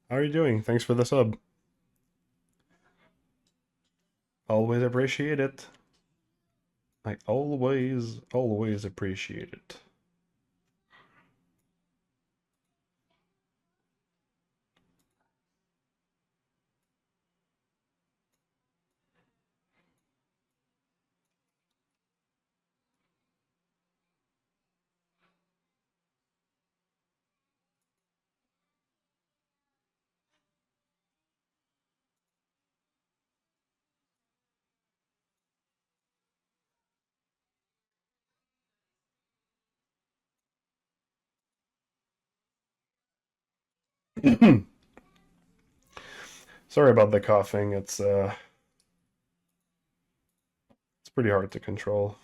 How are you doing? Thanks for the sub. Always appreciate it. I always appreciate it. Sorry about the coughing. It's pretty hard to control.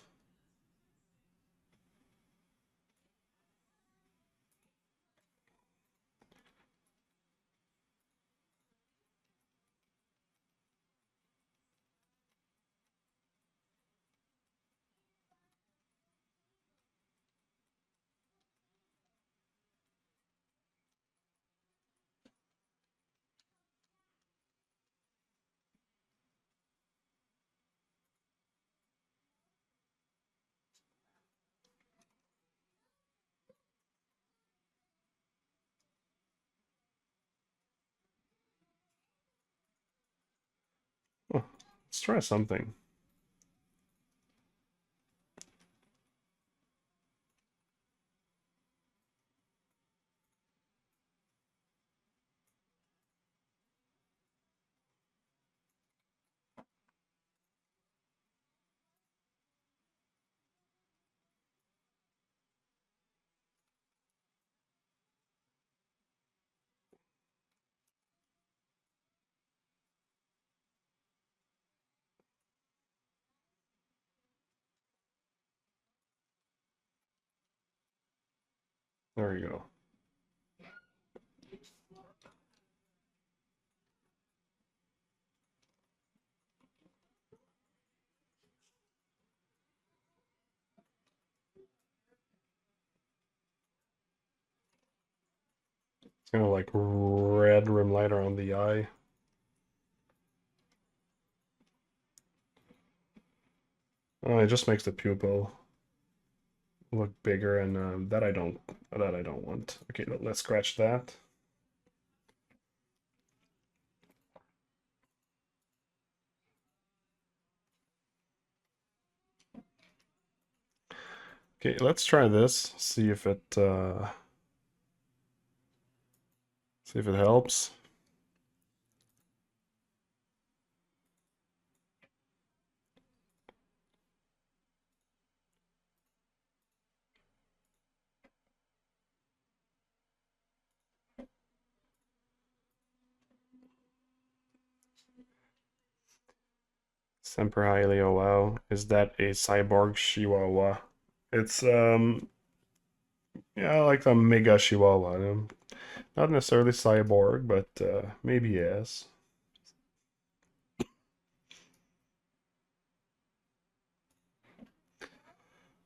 Oh, let's try something. There we go. It's kind of like red rim light around the eye. Oh, it just makes the pupil look bigger, and that I don't want. Okay, let's scratch that. Okay, let's try this. See if it helps. Semper Hi Leo Wow. Is that a cyborg chihuahua? It's Yeah, I like the Mega Chihuahua. Not necessarily cyborg, but maybe yes.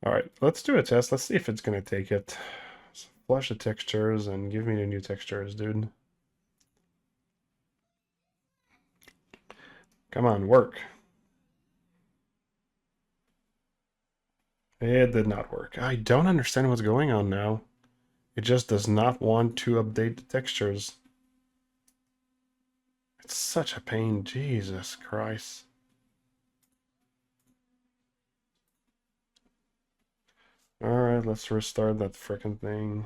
All right, let's do a test. Let's see if it's gonna take it. Flush the textures and give me the new textures, dude. Come on, work. It did not work. I don't understand what's going on now. It just does not want to update the textures. It's such a pain. Jesus Christ. Alright, let's restart that frickin' thing.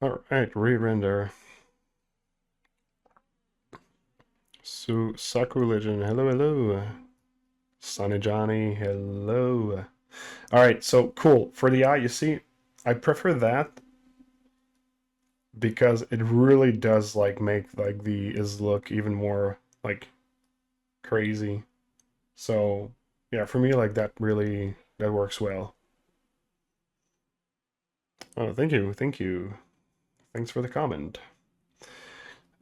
Alright, re-render. Saku Legend, hello, hello. Sunny Johnny, hello. Alright, so cool. For the eye, you see, I prefer that because it really does like make like the is look even more like crazy. So yeah, for me like that really that works well. Oh, thank you, thank you. Thanks for the comment.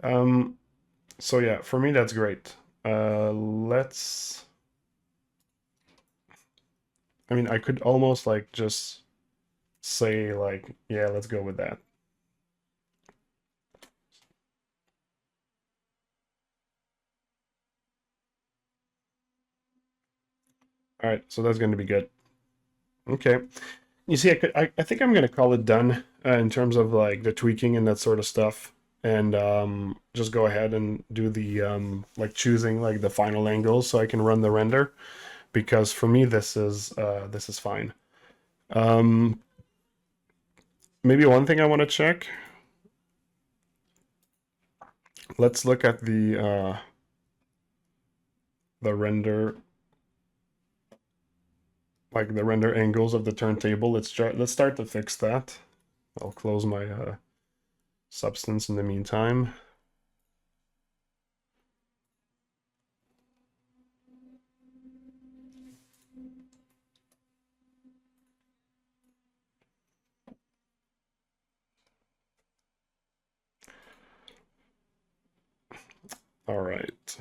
Um, so yeah, for me that's great. Let's. I mean, I could almost like just say like, yeah, let's go with that. All right, so that's going to be good. Okay. You see, I think I'm gonna call it done in terms of like the tweaking and that sort of stuff, and just go ahead and do the like choosing like the final angles so I can run the render, because for me this is fine. Um, Maybe one thing I want to check. Let's look at the render, like the render angles of the turntable. Let's start to fix that. I'll close my substance in the meantime. All right.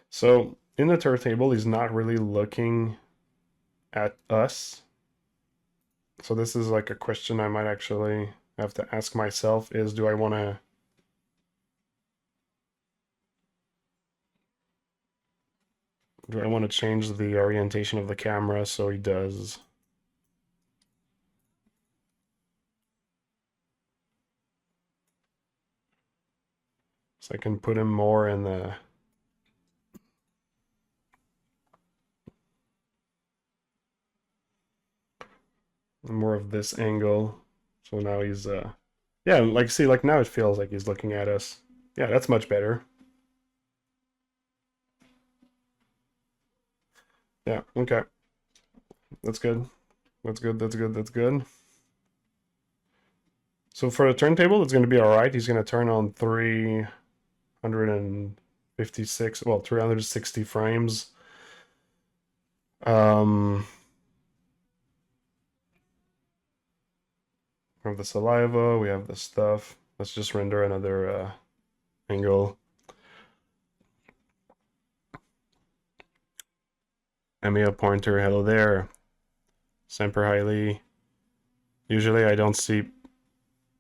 So in the turntable, he's not really looking at us. So this is like a question I might actually have to ask myself is, do I want to change the orientation of the camera so he does? So I can put him more in the more of this angle. So now he's yeah, like see, like now it feels like he's looking at us. Yeah, that's much better. Yeah, okay. That's good. That's good, that's good, that's good. So for the turntable, it's going to be all right. He's going to turn on 356, well, 360 frames. We have the saliva, we have the stuff. Let's just render another angle. Emia Pointer, hello there. Semper Highly. Usually I don't see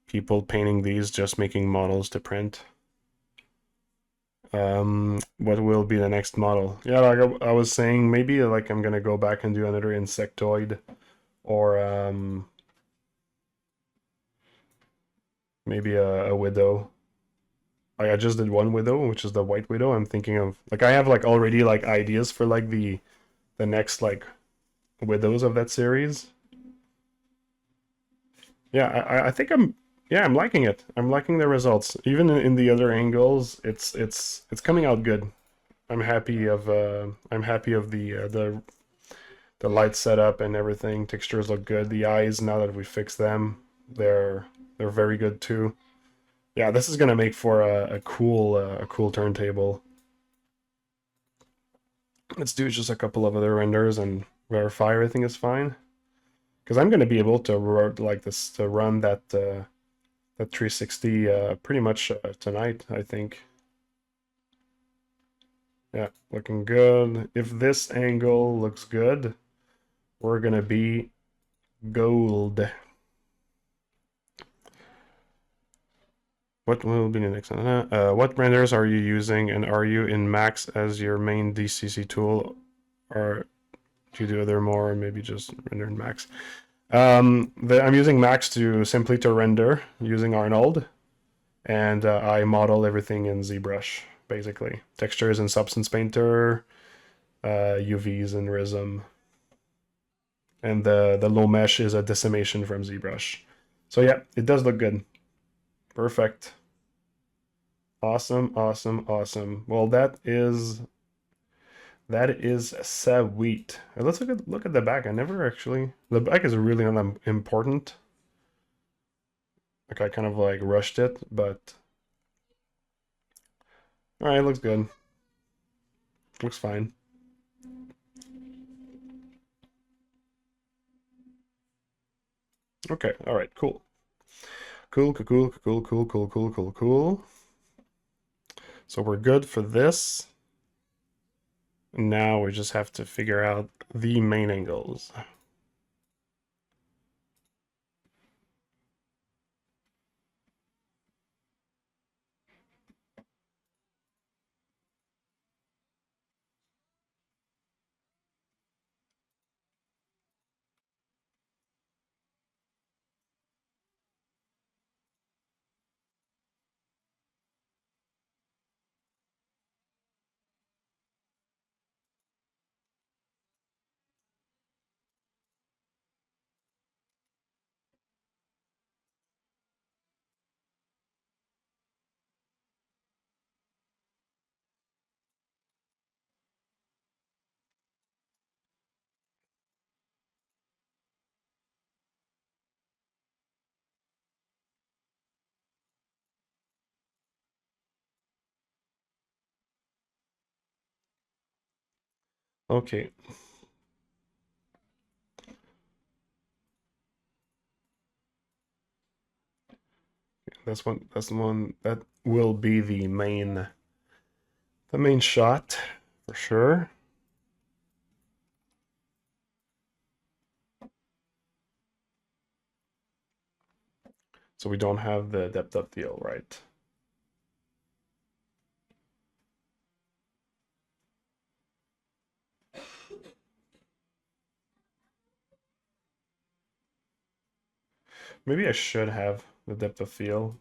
people painting these, just making models to print. What will be the next model? Yeah, like I was saying, maybe like I'm gonna go back and do another insectoid, or maybe a widow. Like I just did one widow, which is the white widow. I'm thinking of like I have like already like ideas for like the next like widows of that series. Yeah, I think I'm liking it. I'm liking the results. Even in the other angles, it's coming out good. I'm happy of the light setup and everything. Textures look good. The eyes, now that we fixed them, they're very good too. Yeah, this is gonna make for a cool turntable. Let's do just a couple of other renders and verify everything is fine. Because I'm gonna be able to run that 360 pretty much tonight, I think. Yeah, looking good. If this angle looks good, we're gonna be gold. What will be the next one? What renders are you using, and are you in Max as your main DCC tool, or do you do other more, or maybe just render in Max? I'm using Max simply to render using Arnold, and I model everything in ZBrush, basically. Textures in Substance Painter, UVs in Rism, and the low mesh is a decimation from ZBrush. So yeah, it does look good. Perfect. Awesome, awesome, awesome. Well, that is sweet. Let's look at the back. I never actually. The back is really not important. Like I kind of like rushed it, but all right, looks good. Looks fine. Okay, all right, cool. Cool, cool, cool, cool, cool, cool, cool, cool. So we're good for this. Now we just have to figure out the main angles. Okay. That's the one that will be the main shot for sure. So we don't have the depth of field, right? Maybe I should have the depth of field.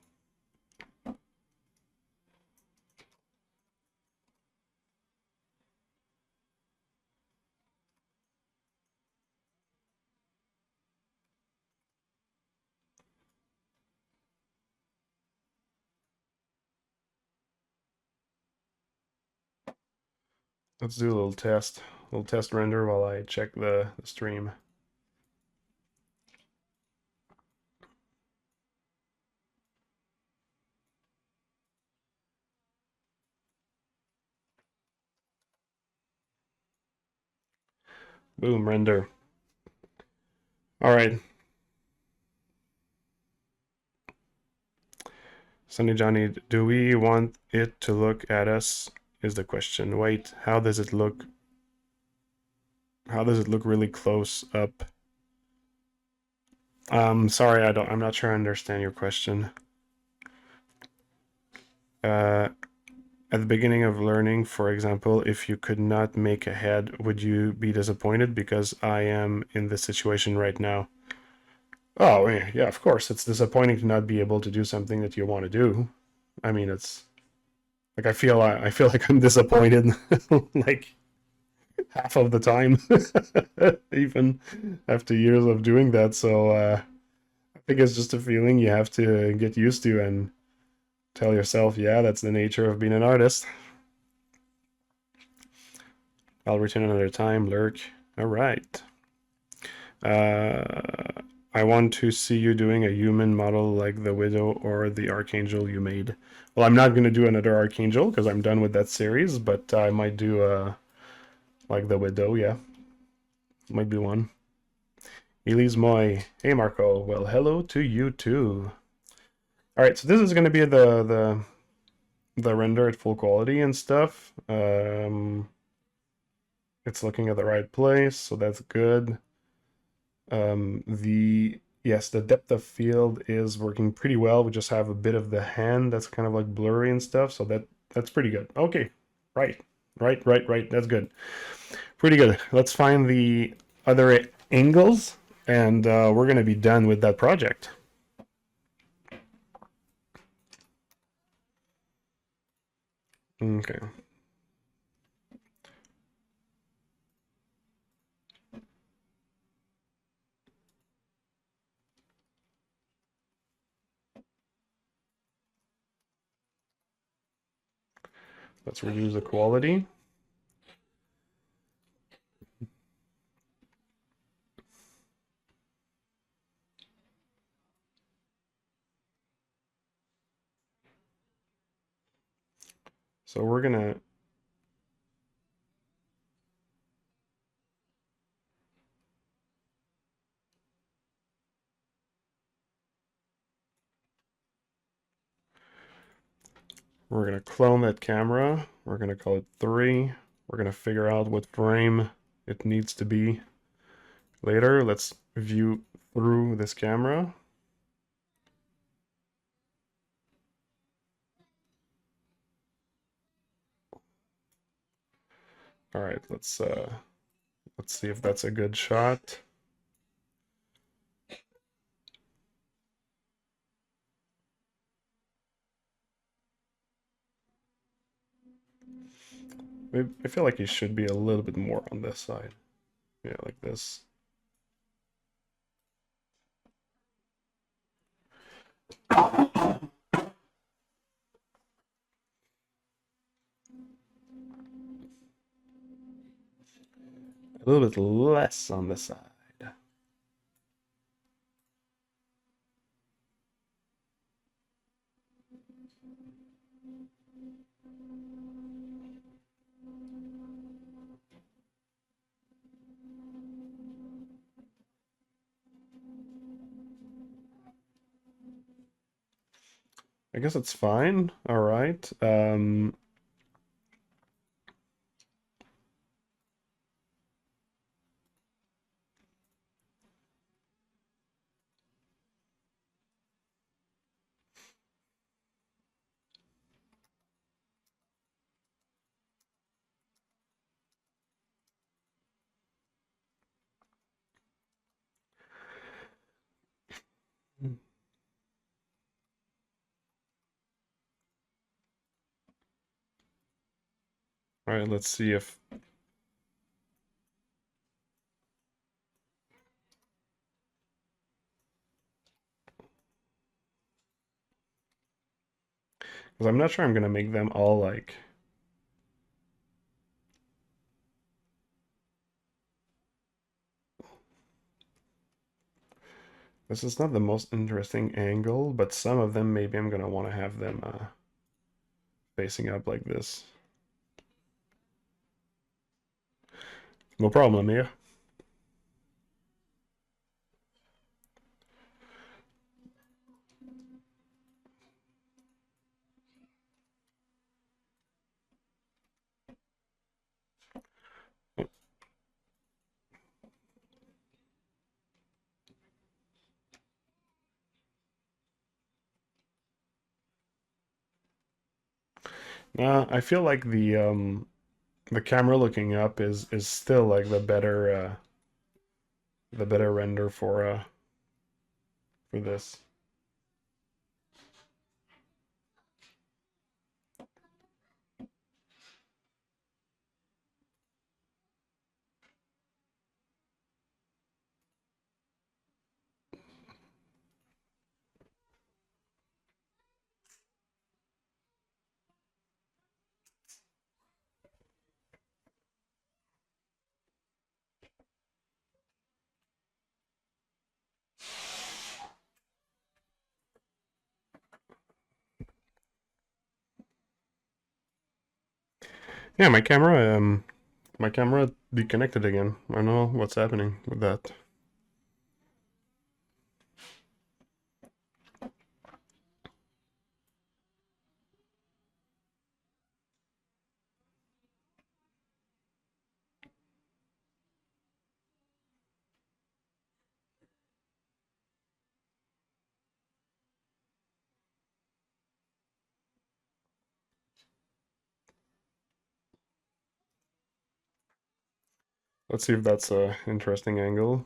Let's do a little test render while I check the stream. Boom, render. All right. Sunny Johnny, do we want it to look at us? Is the question. Wait, how does it look? How does it look really close up? Sorry, I'm not sure I understand your question. At the beginning of learning, for example, if you could not make a head, would you be disappointed? Because I am in this situation right now. Oh, yeah, of course. It's disappointing to not be able to do something that you want to do. I mean, it's Like I feel like I'm disappointed like half of the time, even after years of doing that. So I think it's just a feeling you have to get used to and tell yourself, yeah, that's the nature of being an artist. I'll return another time, lurk. All right. Uh, I want to see you doing a human model like the Widow or the Archangel you made. Well, I'm not going to do another Archangel because I'm done with that series, but I might do like the Widow, yeah. Might be one. Elise Moy. Hey, Marco. Well, hello to you too. All right, so this is going to be the render at full quality and stuff. It's looking at the right place, so that's good. Yes, the depth of field is working pretty well. We just have a bit of the hand that's kind of like blurry and stuff, so that's pretty good. Okay, right, right. That's good. Pretty good. Let's find the other angles, and we're gonna be done with that project. Okay. Let's reduce the quality. So we're gonna clone that camera. We're gonna call it 3. We're gonna figure out what frame it needs to be later. Let's view through this camera. All right, let's see if that's a good shot. I feel like he should be a little bit more on this side. Yeah, like this. A little bit less on this side. I guess it's fine. All right. All right, let's see if because I'm not sure I'm gonna make them all like this is not the most interesting angle, but some of them maybe I'm gonna want to have them facing up like this. No problem here. I feel like the camera looking up is still like the better render for this. Yeah, my camera deconnected again. I don't know what's happening with that. Let's see if that's a interesting angle.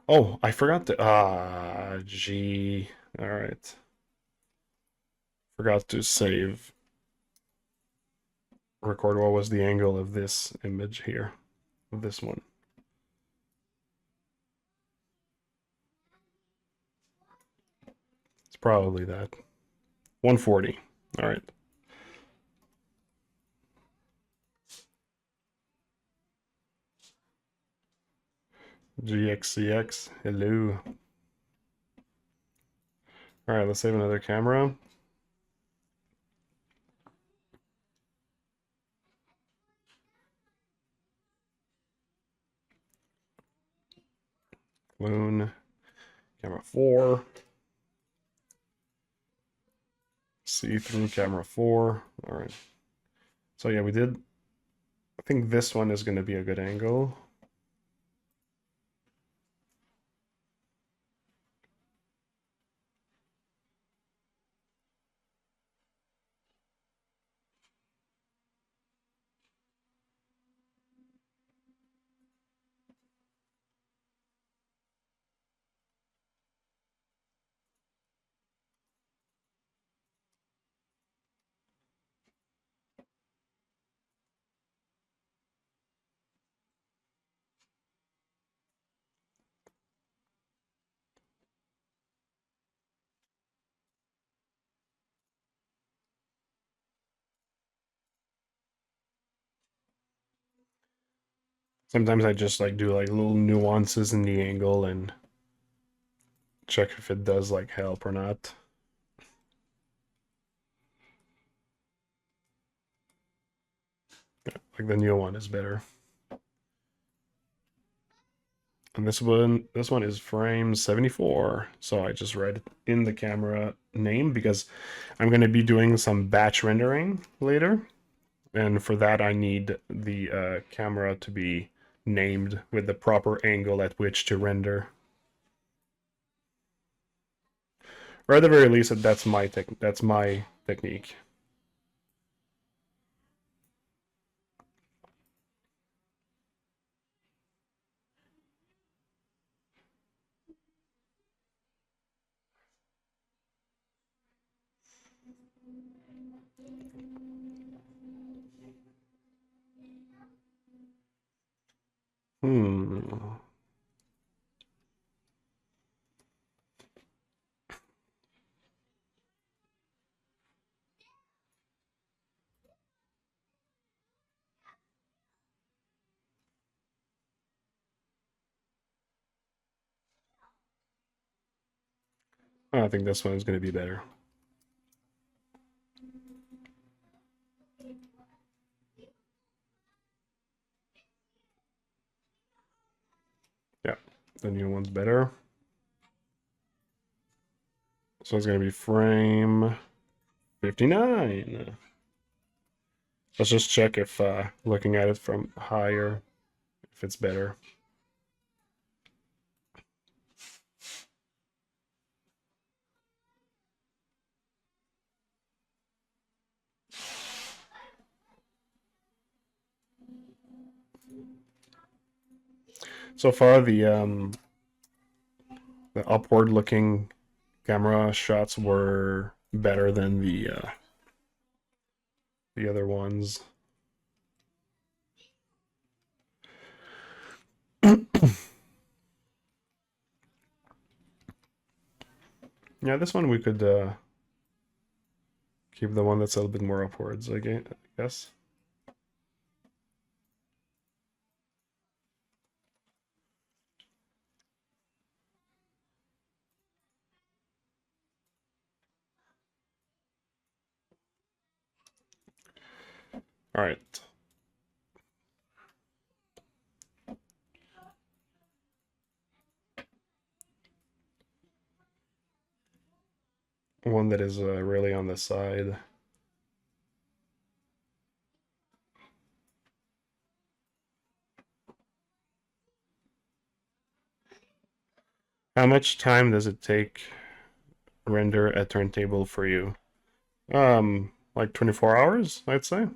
Oh, I forgot to gee. All right. Forgot to save record what was the angle of this image here, of this one. It's probably that. 140. All right. GXCX. Hello. All right, let's save another camera. Clone. Camera 4. See through camera 4. All right. So yeah, we did. I think this one is going to be a good angle. Sometimes I just like do like little nuances in the angle and check if it does like help or not. Yeah, like the new one is better. And this one is frame 74. So I just read in the camera name because I'm going to be doing some batch rendering later. And for that, I need the camera to be named with the proper angle at which to render. Or at the very least, that's my technique. Hmm. I think this one is going to be better. Yeah, the new one's better. So it's going to be frame 59. Let's just check if looking at it from higher, if it's better. So far, the upward looking camera shots were better than the other ones. Yeah, this one we could keep the one that's a little bit more upwards, I guess. All right. One that is really on the side. How much time does it take render a turntable for you? Like 24 hours, I'd say.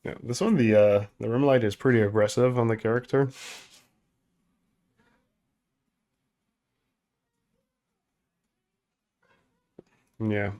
Yeah, this one, the rim light is pretty aggressive on the character. Yeah.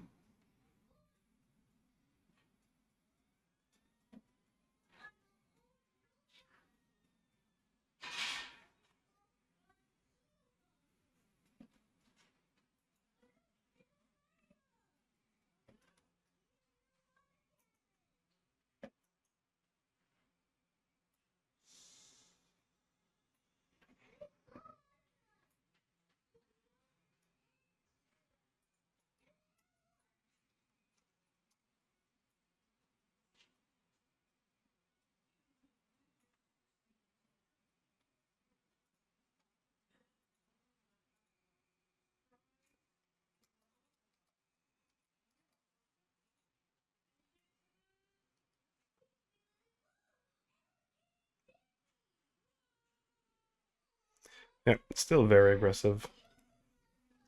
Yeah, it's still very aggressive.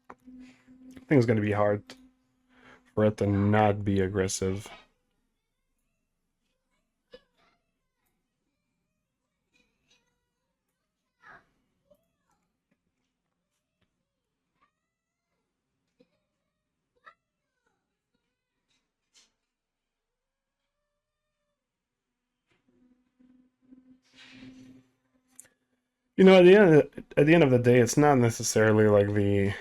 I think it's gonna be hard for it to not be aggressive. You know, at the end of the day, it's not necessarily like the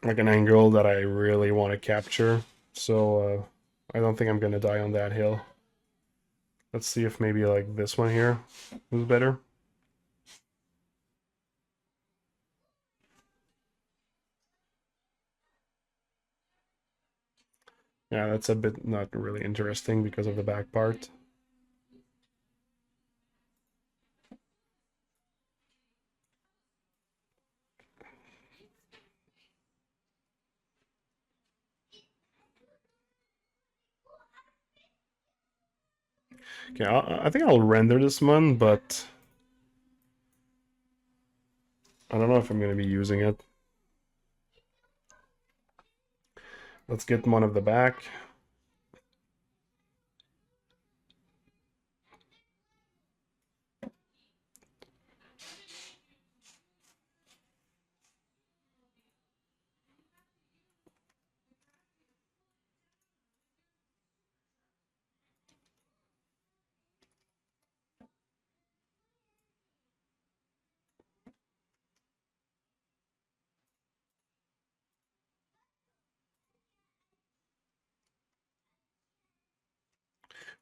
like an angle that I really want to capture. So I don't think I'm gonna die on that hill. Let's see if maybe like this one here is better. Yeah, that's a bit not really interesting because of the back part. Okay, I think I'll render this one, but I don't know if I'm going to be using it. Let's get one of the back.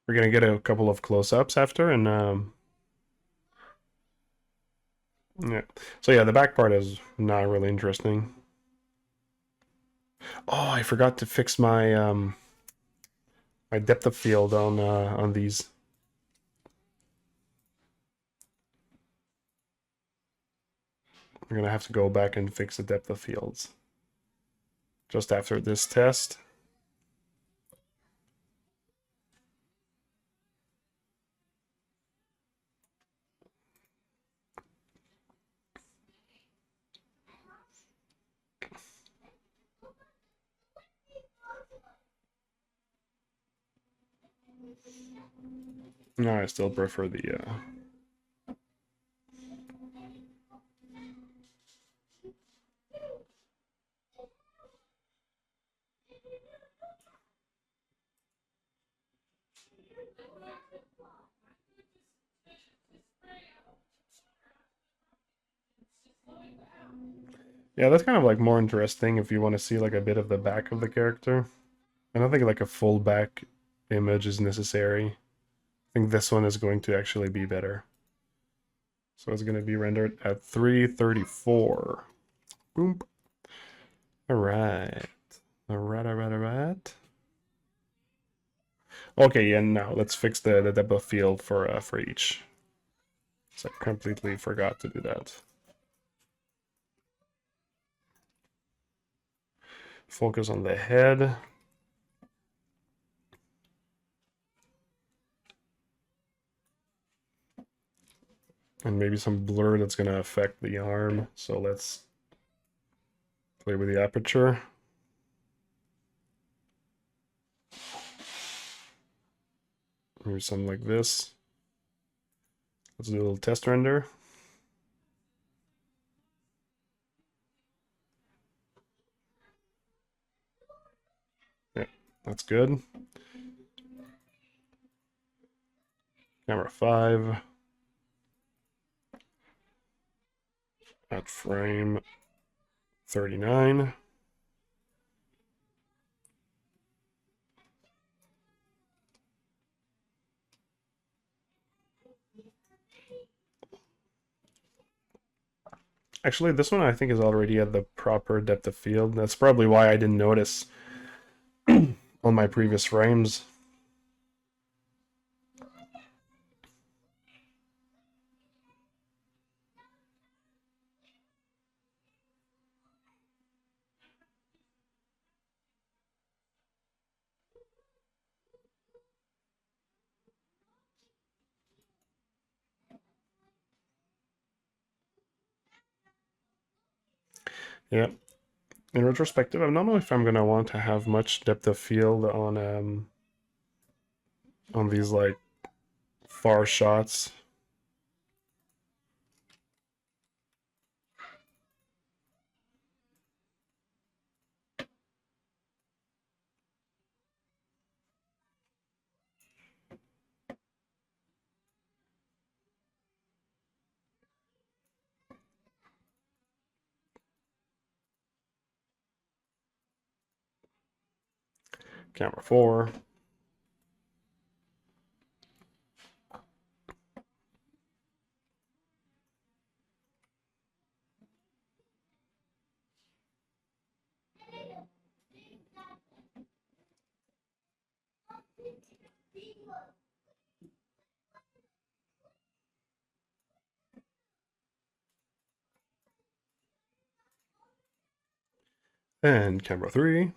We're going to get a couple of close-ups after, and yeah. So yeah, the back part is not really interesting. Oh, I forgot to fix my depth of field on these. We're gonna have to go back and fix the depth of fields just after this test. No, I still prefer the yeah, that's kind of like more interesting if you want to see like a bit of the back of the character. I don't think like a full back image is necessary. I think this one is going to actually be better. So it's going to be rendered at 334. Boom. All right. All right, all right, all right. Okay, and now let's fix the depth of field for each. So I completely forgot to do that. Focus on the head. And maybe some blur that's going to affect the arm. So let's play with the aperture. Maybe something like this. Let's do a little test render. Yeah, that's good. Camera 5. At frame 39. Actually, this one I think is already at the proper depth of field. That's probably why I didn't notice on my previous frames. Yeah. In retrospective, I don't know if I'm gonna want to have much depth of field on these like far shots. Camera 4. And camera 3.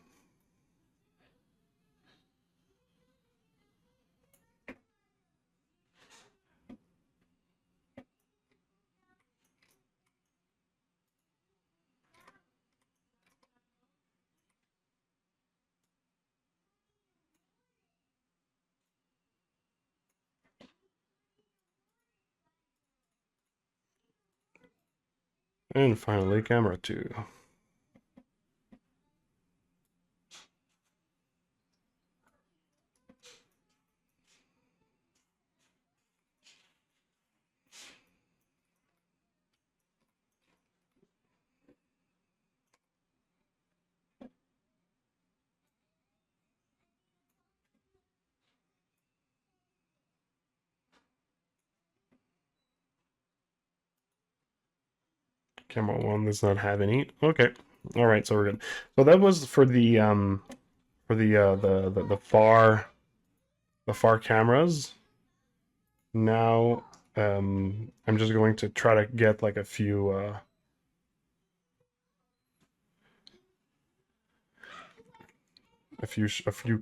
And finally, camera 2. Camera 1 does not have any. Okay. All right, so we're good. So that was for the far cameras. Now I'm just going to try to get like a few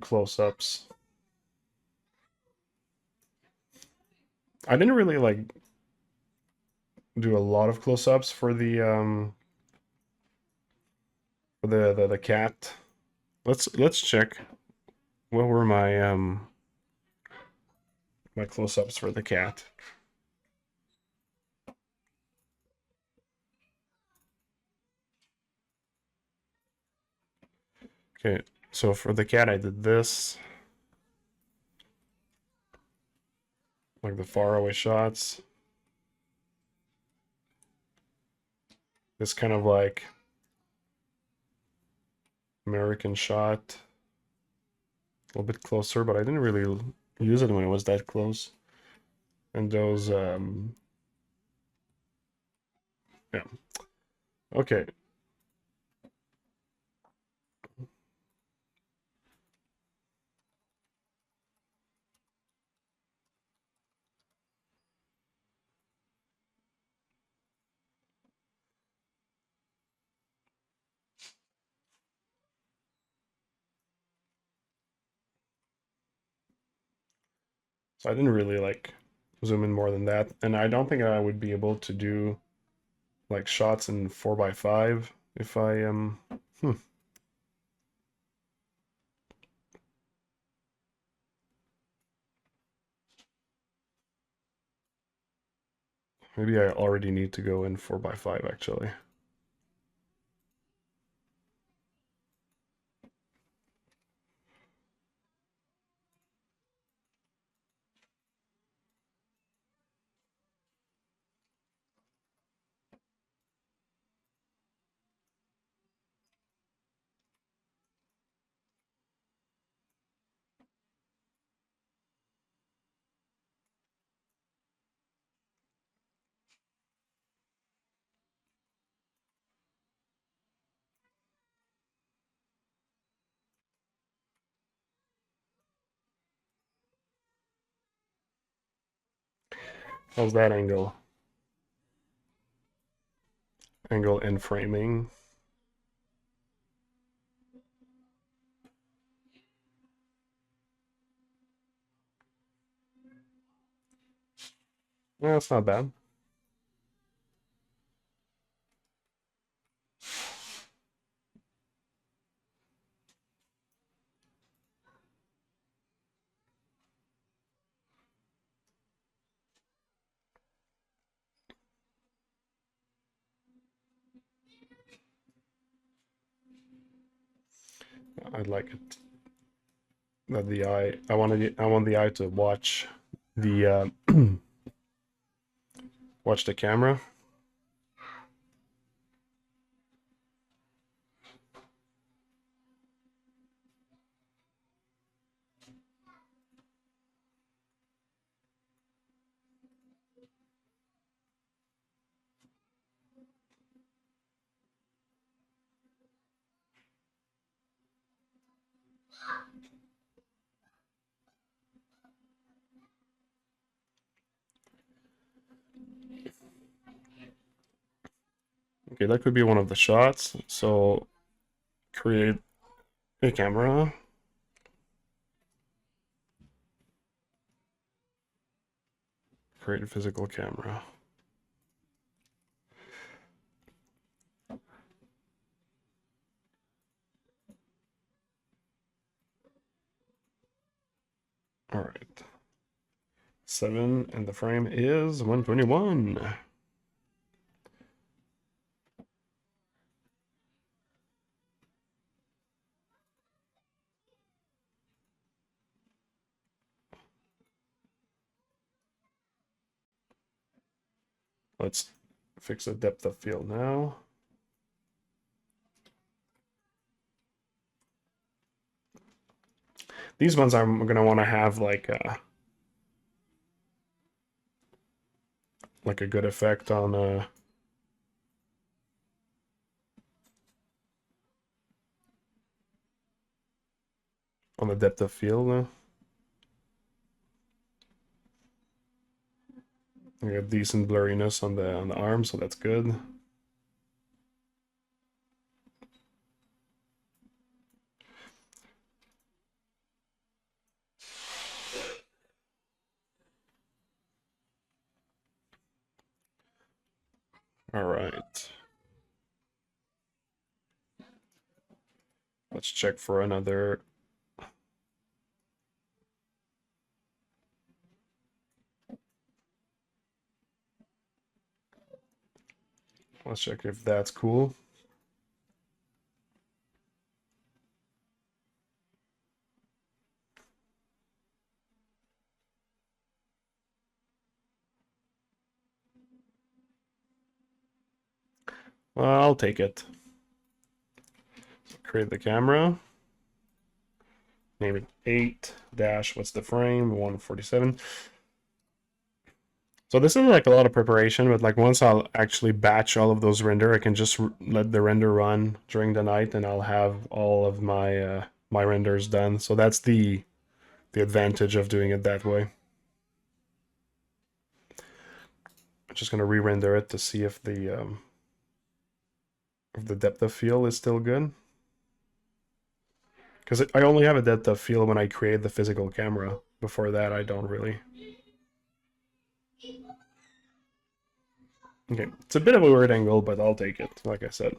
close-ups. I didn't really like do a lot of close-ups for the cat. Let's check what were my close-ups for the cat. Okay, so for the cat I did this, like the faraway shots. This kind of like American shot. A little bit closer, but I didn't really use it when it was that close. And those yeah. Okay. So I didn't really like zoom in more than that. And I don't think I would be able to do like shots in 4x5 if I maybe I already need to go in 4x5 actually. How's that angle? Angle and framing. Yeah, that's not bad. I'd like it that the eye. I want the eye to watch the camera. Okay, that could be one of the shots. So create a camera. Create a physical camera. All right. 7 and the frame is 121. Let's fix the depth of field now. These ones I'm gonna want to have like a good effect on the depth of field. We got decent blurriness on the arm, so that's good. All right. Let's check for another. Let's check if that's cool. Well, I'll take it. Create the camera. Name it 8 dash, what's the frame? 147. So this is like a lot of preparation, but like once I'll actually batch all of those render, I can just let the render run during the night and I'll have all of my my renders done. So that's the advantage of doing it that way. I'm just gonna re-render it to see if the depth of field is still good. Because I only have a depth of field when I create the physical camera. Before that, I don't really. Okay, it's a bit of a weird angle, but I'll take it, like I said.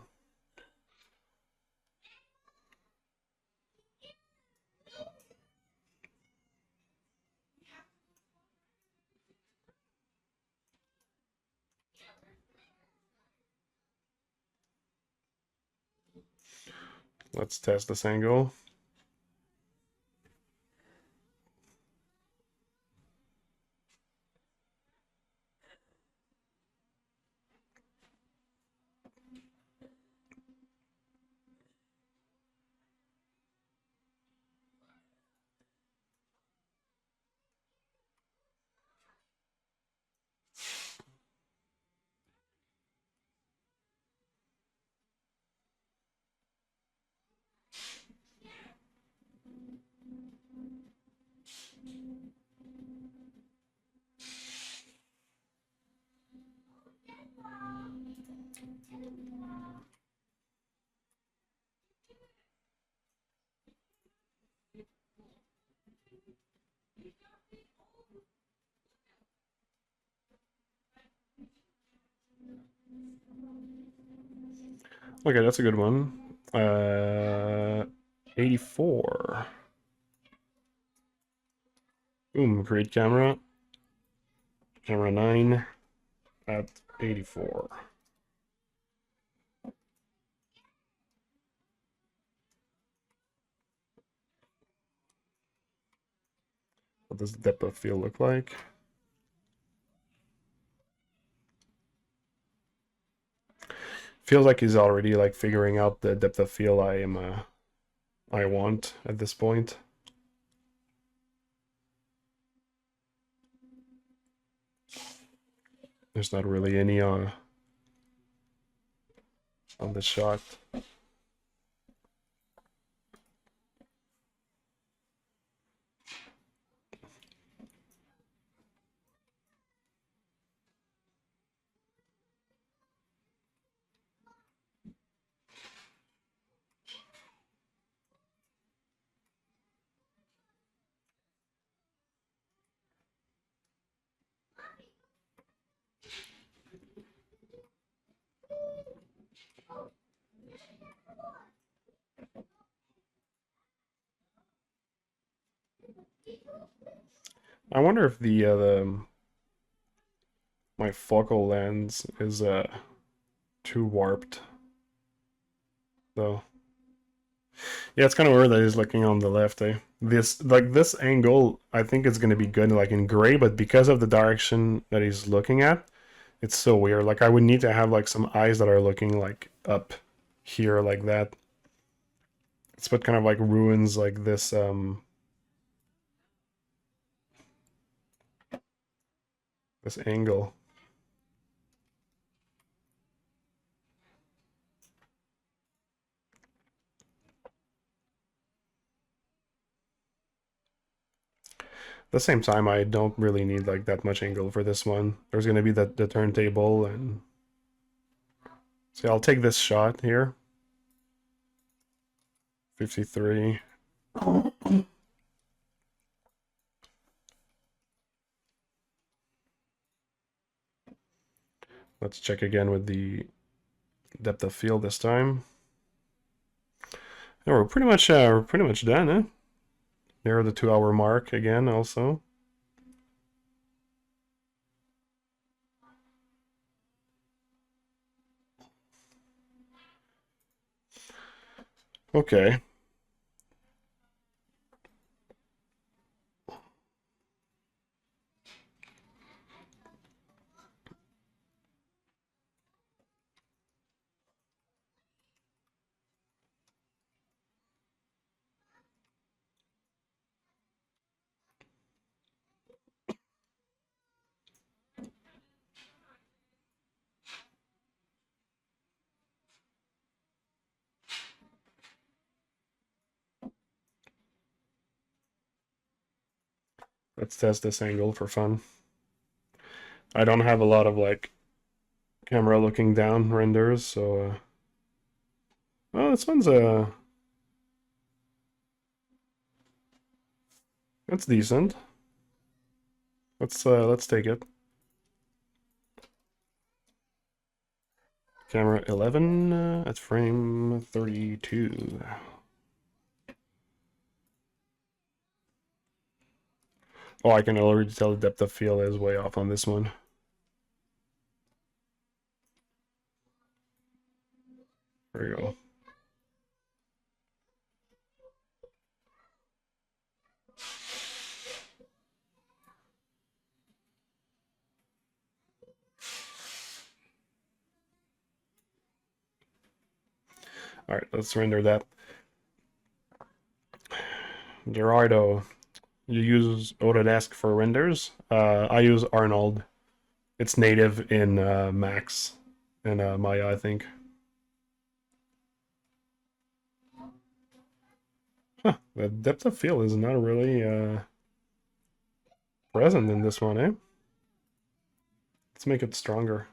Let's test this angle. Okay, that's a good one. 84. Boom, great camera. Camera 9 at 84. What does the depth of field look like? Feels like he's already like figuring out the depth of field I want at this point. There's not really any on the shot. I wonder if the my focal lens is too warped though. Yeah, it's kind of weird that he's looking on the left, eh? This angle, I think it's gonna be good like in gray, but because of the direction that he's looking at, it's so weird. Like I would need to have like some eyes that are looking like up here like that. It's what kind of like ruins like this angle. At the same time, I don't really need like that much angle for this one. There's gonna be the turntable, and so I'll take this shot here. 53. Let's check again with the depth of field this time. And we're pretty much done, eh? Near the 2 hour mark again also. Okay. Let's test this angle for fun. I don't have a lot of like camera looking down renders, so oh, this one's that's decent. Let's take it. Camera 11 at frame 32. Oh, I can already tell the depth of field is way off on this one. There we go. All right, let's render that. Gerardo, you use Autodesk for renders? I use Arnold. It's native in Max and Maya, I think. Huh, the depth of field is not really present in this one, eh? Let's make it stronger.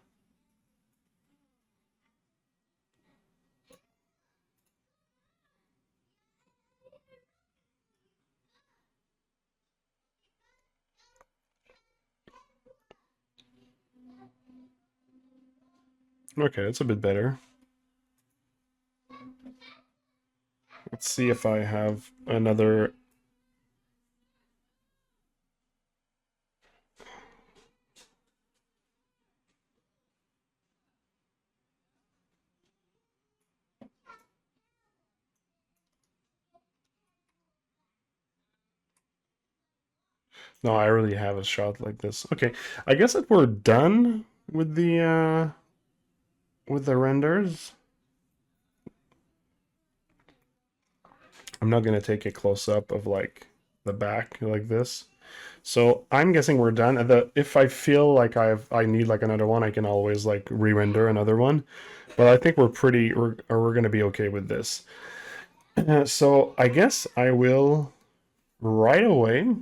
Okay, that's a bit better. Let's see if I have another. No, I already have a shot like this. Okay, I guess that we're done with the renders. I'm not gonna take a close up of like the back like this. So I'm guessing we're done. If I feel like I need like another one, I can always like re-render another one. But I think we're gonna be okay with this. So I guess I will right away.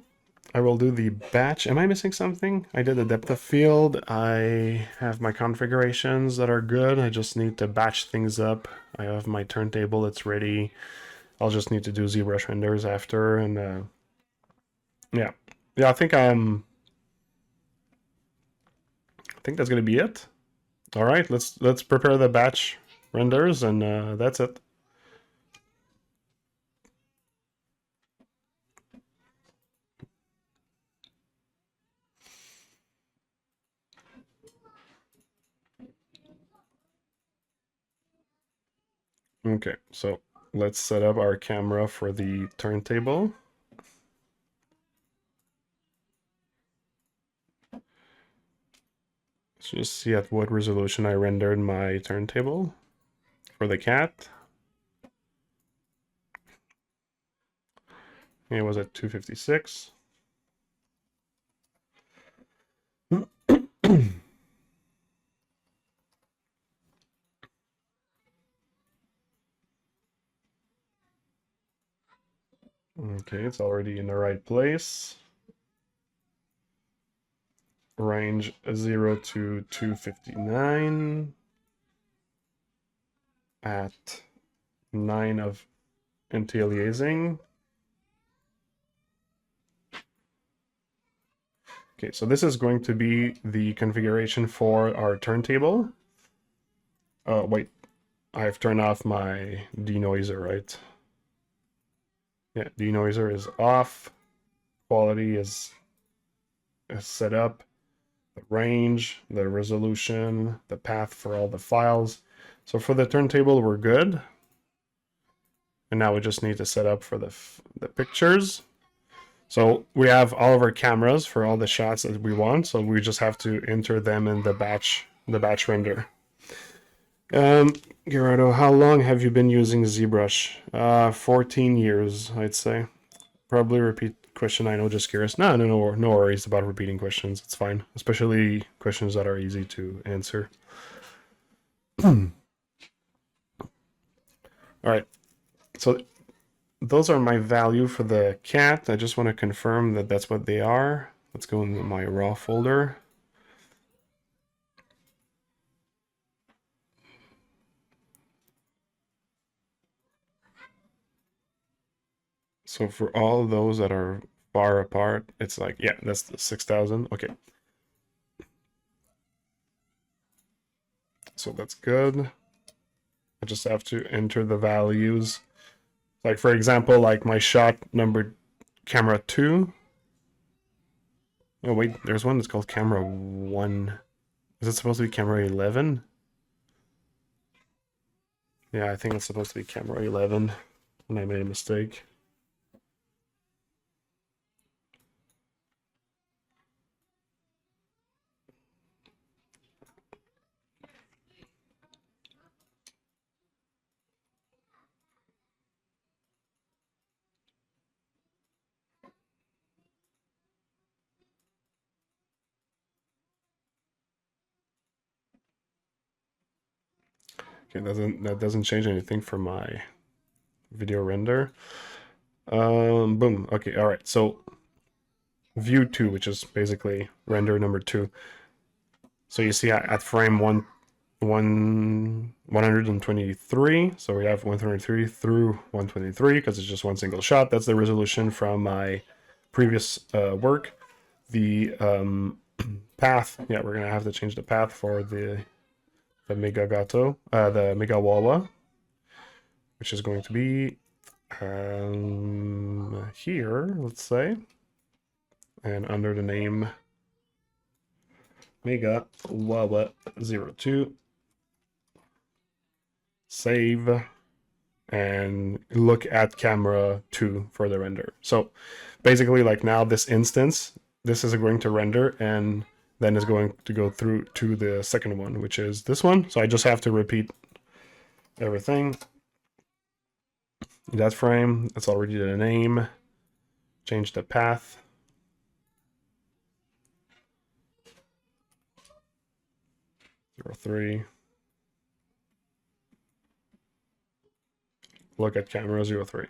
I will do the batch. Am I missing something? I did the depth of field. I have my configurations that are good. I just need to batch things up. I have my turntable that's ready. I'll just need to do ZBrush renders after, and yeah, I think that's gonna be it. All right, let's prepare the batch renders, and that's it. Okay, so let's set up our camera for the turntable. Let's just see at what resolution I rendered my turntable for the cat. It was at 256. Okay, it's already in the right place. Range 0 to 259 at 9 of anti-aliasing. Okay, so this is going to be the configuration for our turntable. Wait, I've turned off my denoiser, right? Yeah, denoiser is off. Quality is set up. The range, the resolution, the path for all the files. So for the turntable, we're good. And now we just need to set up for the pictures. So we have all of our cameras for all the shots that we want. So we just have to enter them in the batch render. Gerardo, how long have you been using ZBrush? 14 years, I'd say. Probably repeat question. I know, just curious. No worries about repeating questions. It's fine, especially questions that are easy to answer. All right. So those are my value for the cat. I just want to confirm that that's what they are. Let's go into my raw folder. So for all those that are far apart, it's like, yeah, that's the 6,000. Okay. so that's good. I just have to enter the values. Like for example, like my shot number camera 2. Oh wait, there's one that's called camera 1. Is it supposed to be camera 11? Yeah, I think it's supposed to be camera 11 and I made a mistake. Okay, that doesn't change anything for my video render. Boom. Okay, all right. So view 2, which is basically render number 2. So you see at frame 123. So we have 123 through 123 because it's just one single shot. That's the resolution from my previous work. The path, yeah, we're gonna have to change the path for the Mega Gato, the Mega Wawa, which is going to be here, let's say, and under the name Mega Wawa 02. Save and look at camera 2 for the render. So basically, like now this instance, this is going to render and then is going to go through to the second one, which is this one. So I just have to repeat everything. That frame, that's already the name. Change the path. Zero 03. Look at camera 03.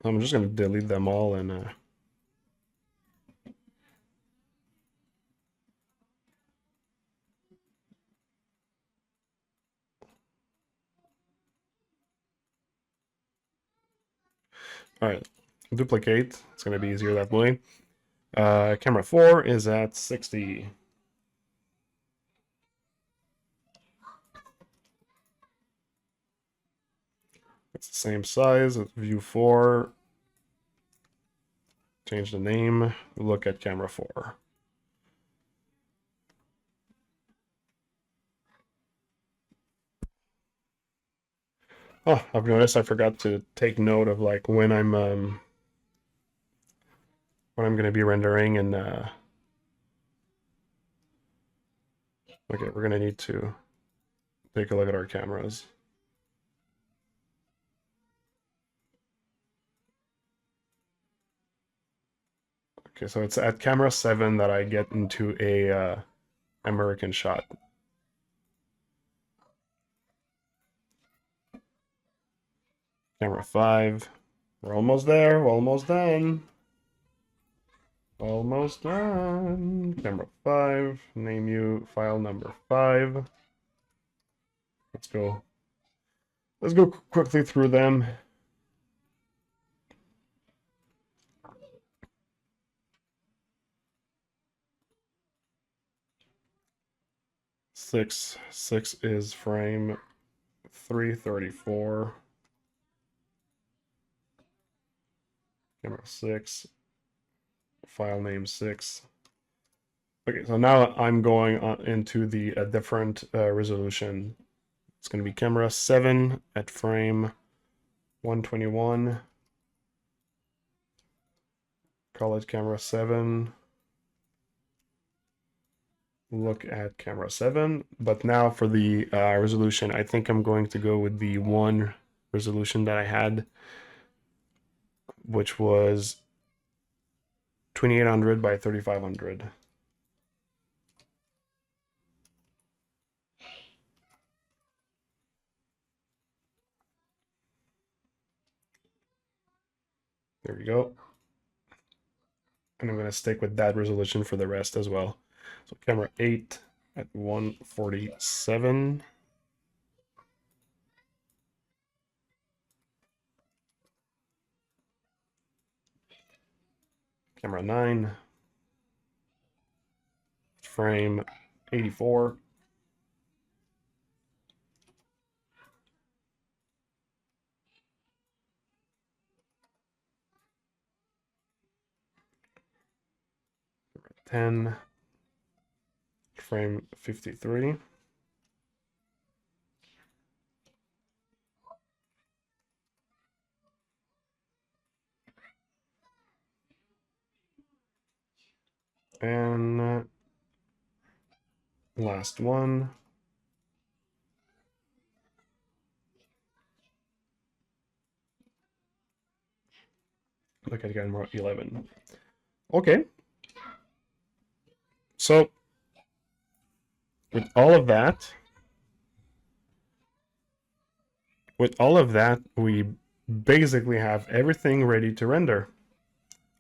I'm just going to delete them all and all right, duplicate. It's going to be easier that way. Camera 4 is at 60. It's the same size as view 4. Change the name. Look at camera 4. Oh, I've noticed I forgot to take note of like when I'm going to be rendering and okay, we're going to need to take a look at our cameras. Okay, so it's at camera 7 that I get into a American shot. Camera 5. We're almost there. We're almost done. Almost done. Camera 5. Name you file number 5. Let's go. Let's go quickly through them. Six is frame 334. Camera 6. File name 6. Okay, so now I'm going into the different resolution. It's going to be camera 7 at frame 121. Call it camera 7. Look at camera 7. But now for the resolution, I think I'm going to go with the one resolution that I had, which was 2800 by 3500. There we go. And I'm going to stick with that resolution for the rest as well. So camera 8 at 147. camera 9, frame 84. Camera 10, frame 53. And last one. Look at camera 11. Okay. So with all of that, we basically have everything ready to render.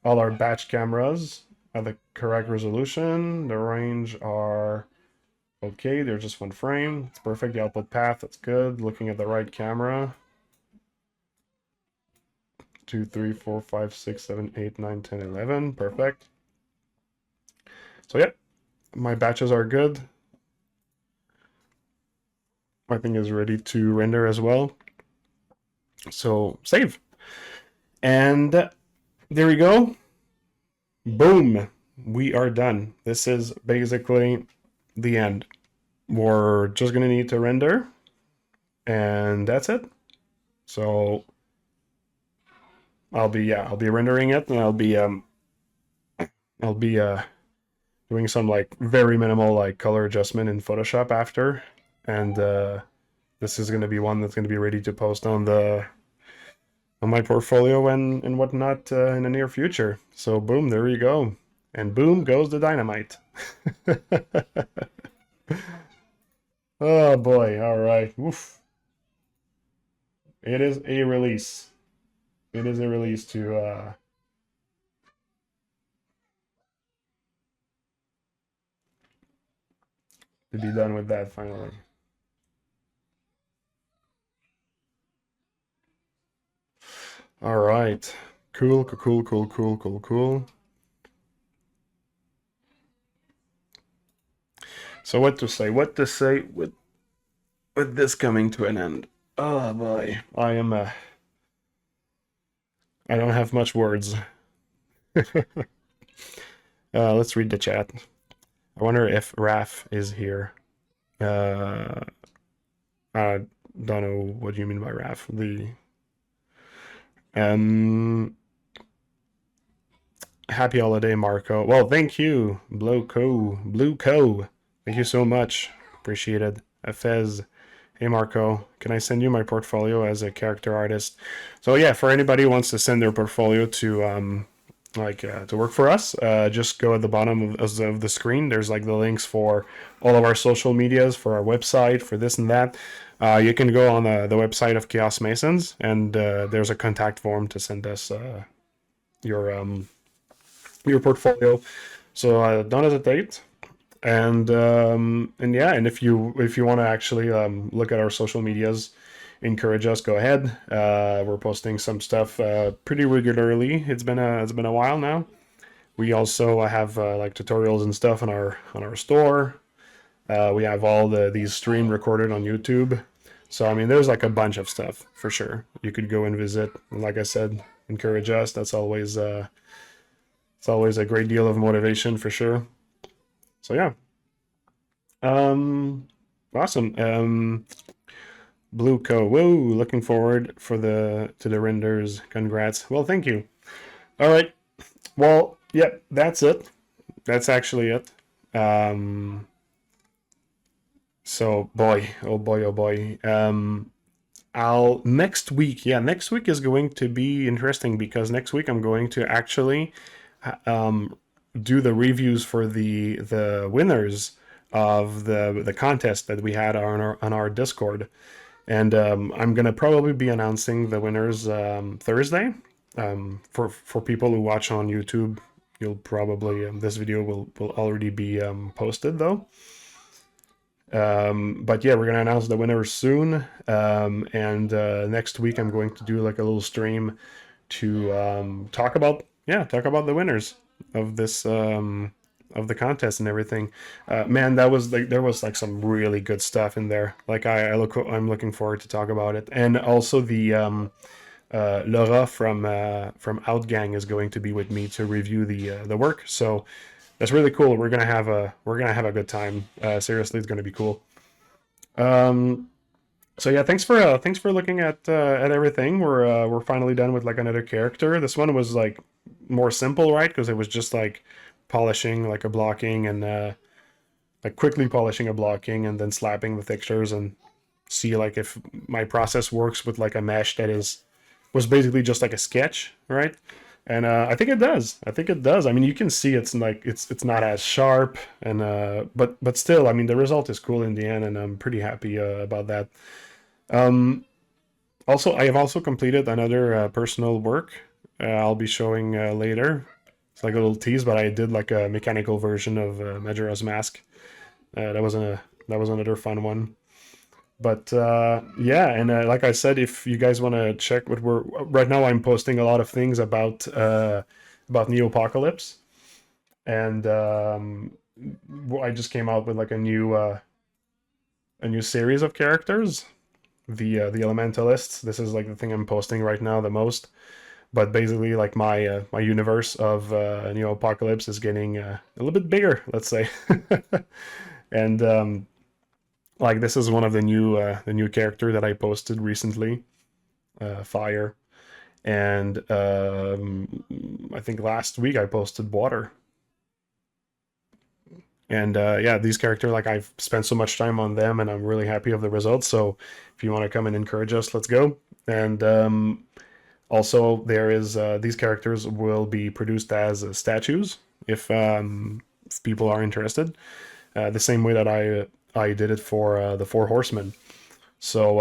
All our batch cameras have the correct resolution. The range are okay. They're just one frame. It's perfect. The output path, that's good. Looking at the right camera. 2, 3, 4, 5, 6, 7, 8, 9, 10, 11. Perfect. So yeah, my batches are good. My thing is ready to render as well. So save. And there we go. Boom. We are done. This is basically the end. We're just gonna need to render, and that's it. So I'll be rendering it, and I'll be doing some like very minimal like color adjustment in Photoshop after, and this is gonna be one that's gonna be ready to post on my portfolio and whatnot in the near future. So boom, there you go, and boom goes the dynamite. Oh boy! All right, oof. It is a release. It is a release to be done with that finally. All right. Cool, cool, cool, cool, cool, cool. So what to say? What to say with this coming to an end? Oh boy, I don't have much words. Let's read the chat. I wonder if Raf is here. I don't know what you mean by Raf. Um happy holiday, Marco. Well, thank you, Blue Co. Thank you so much. Appreciated. Fez. Hey Marco, can I send you my portfolio as a character artist? So yeah, for anybody who wants to send their portfolio to to work for us, just go at the bottom of the screen. There's like the links for all of our social medias, for our website, for this and that. You can go on the website of Chaos Masons, and there's a contact form to send us your portfolio. So don't hesitate. And yeah, and if you want to actually look at our social medias, encourage us, go ahead. We're posting some stuff pretty regularly. It's been a while now. We also have like tutorials and stuff on our store. We have all these stream recorded on YouTube. So I mean, there's like a bunch of stuff for sure. You could go and visit. And like I said, encourage us. That's always it's always a great deal of motivation for sure. So yeah. Awesome. Blue Co. Whoa, looking forward to the renders. Congrats. Well, thank you. All right. Well, yep, that's it. That's actually it. So boy, oh boy, oh boy. I'll next week. Yeah, next week is going to be interesting because next week I'm going to actually do the reviews for the winners of the contest that we had on our Discord, and I'm gonna probably be announcing the winners Thursday. For people who watch on YouTube, you'll probably this video will already be posted though. But yeah, we're gonna announce the winners soon. And next week I'm going to do like a little stream to talk about the winners. this of the contest and everything. Man, that was like there was like some really good stuff in there. Like I'm looking forward to talk about it. And also the Laura from Outgang is going to be with me to review the work. So that's really cool. We're gonna have a good time. Seriously, it's gonna be cool. Um, so yeah, thanks for looking at everything. We're finally done with like another character. This one was like more simple, right? Because it was just like polishing like a blocking and like quickly polishing a blocking and then slapping the textures and see like if my process works with like a mesh that is was basically just like a sketch, right? And I think it does. I think it does. I mean, you can see it's like it's not as sharp, and but still, I mean, the result is cool in the end, and I'm pretty happy about that. Um, Also, I have also completed another personal work. I'll be showing later. It's like a little tease, but I did like a mechanical version of Majora's Mask. That was another fun one. But yeah, and like I said, if you guys want to check what we're right now, I'm posting a lot of things about Neopocalypse, and I just came out with like a new series of characters, the Elementalists. This is like the thing I'm posting right now the most. But basically, like my universe of Neopocalypse is getting a little bit bigger, let's say, and like this is one of the new character that I posted recently, Fire, and I think last week I posted Water, and yeah, these characters like I've spent so much time on them, and I'm really happy of the results. So if you want to come and encourage us, let's go. And also, there is these characters will be produced as statues if people are interested. The same way that I did it for the Four Horsemen. So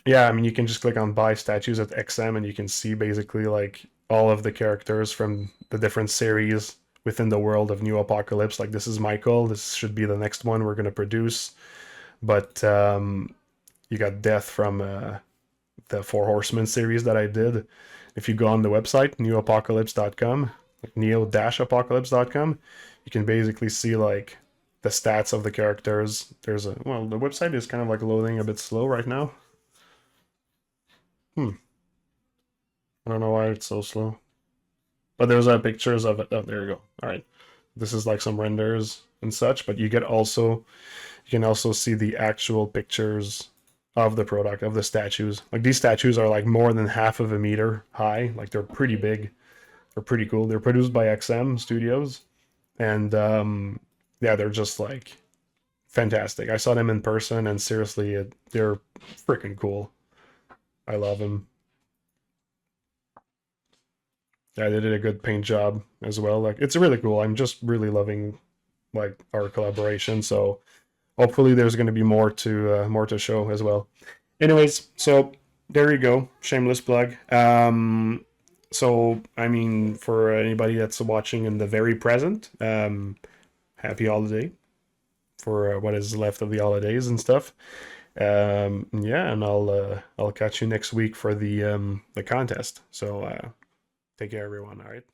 yeah, I mean you can just click on buy statues at XM and you can see basically like all of the characters from the different series within the world of New Apocalypse. Like this is Michael. This should be the next one we're gonna produce. But you got Death from the Four Horsemen series that I did. If you go on the website, neoapocalypse.com, like neo-apocalypse.com, you can basically see like the stats of the characters. There's a, well, the website is kind of like loading a bit slow right now. Hmm. I don't know why it's so slow. But there's pictures of it. Oh, there you go. All right. This is like some renders and such, but you can also see the actual pictures of the product of the statues. Like these statues are like more than half of a meter high. Like they're pretty big. They're pretty cool. They're produced by XM Studios, and yeah, they're just like fantastic. I saw them in person, and seriously, they're freaking cool. I love them. Yeah, they did a good paint job as well. Like it's really cool. I'm just really loving like our collaboration. So hopefully there's going to be more to show as well. Anyways, so there you go. Shameless plug. So I mean, for anybody that's watching in the very present, happy holiday for what is left of the holidays and stuff. Yeah, and I'll catch you next week for the contest. So take care, everyone. All right.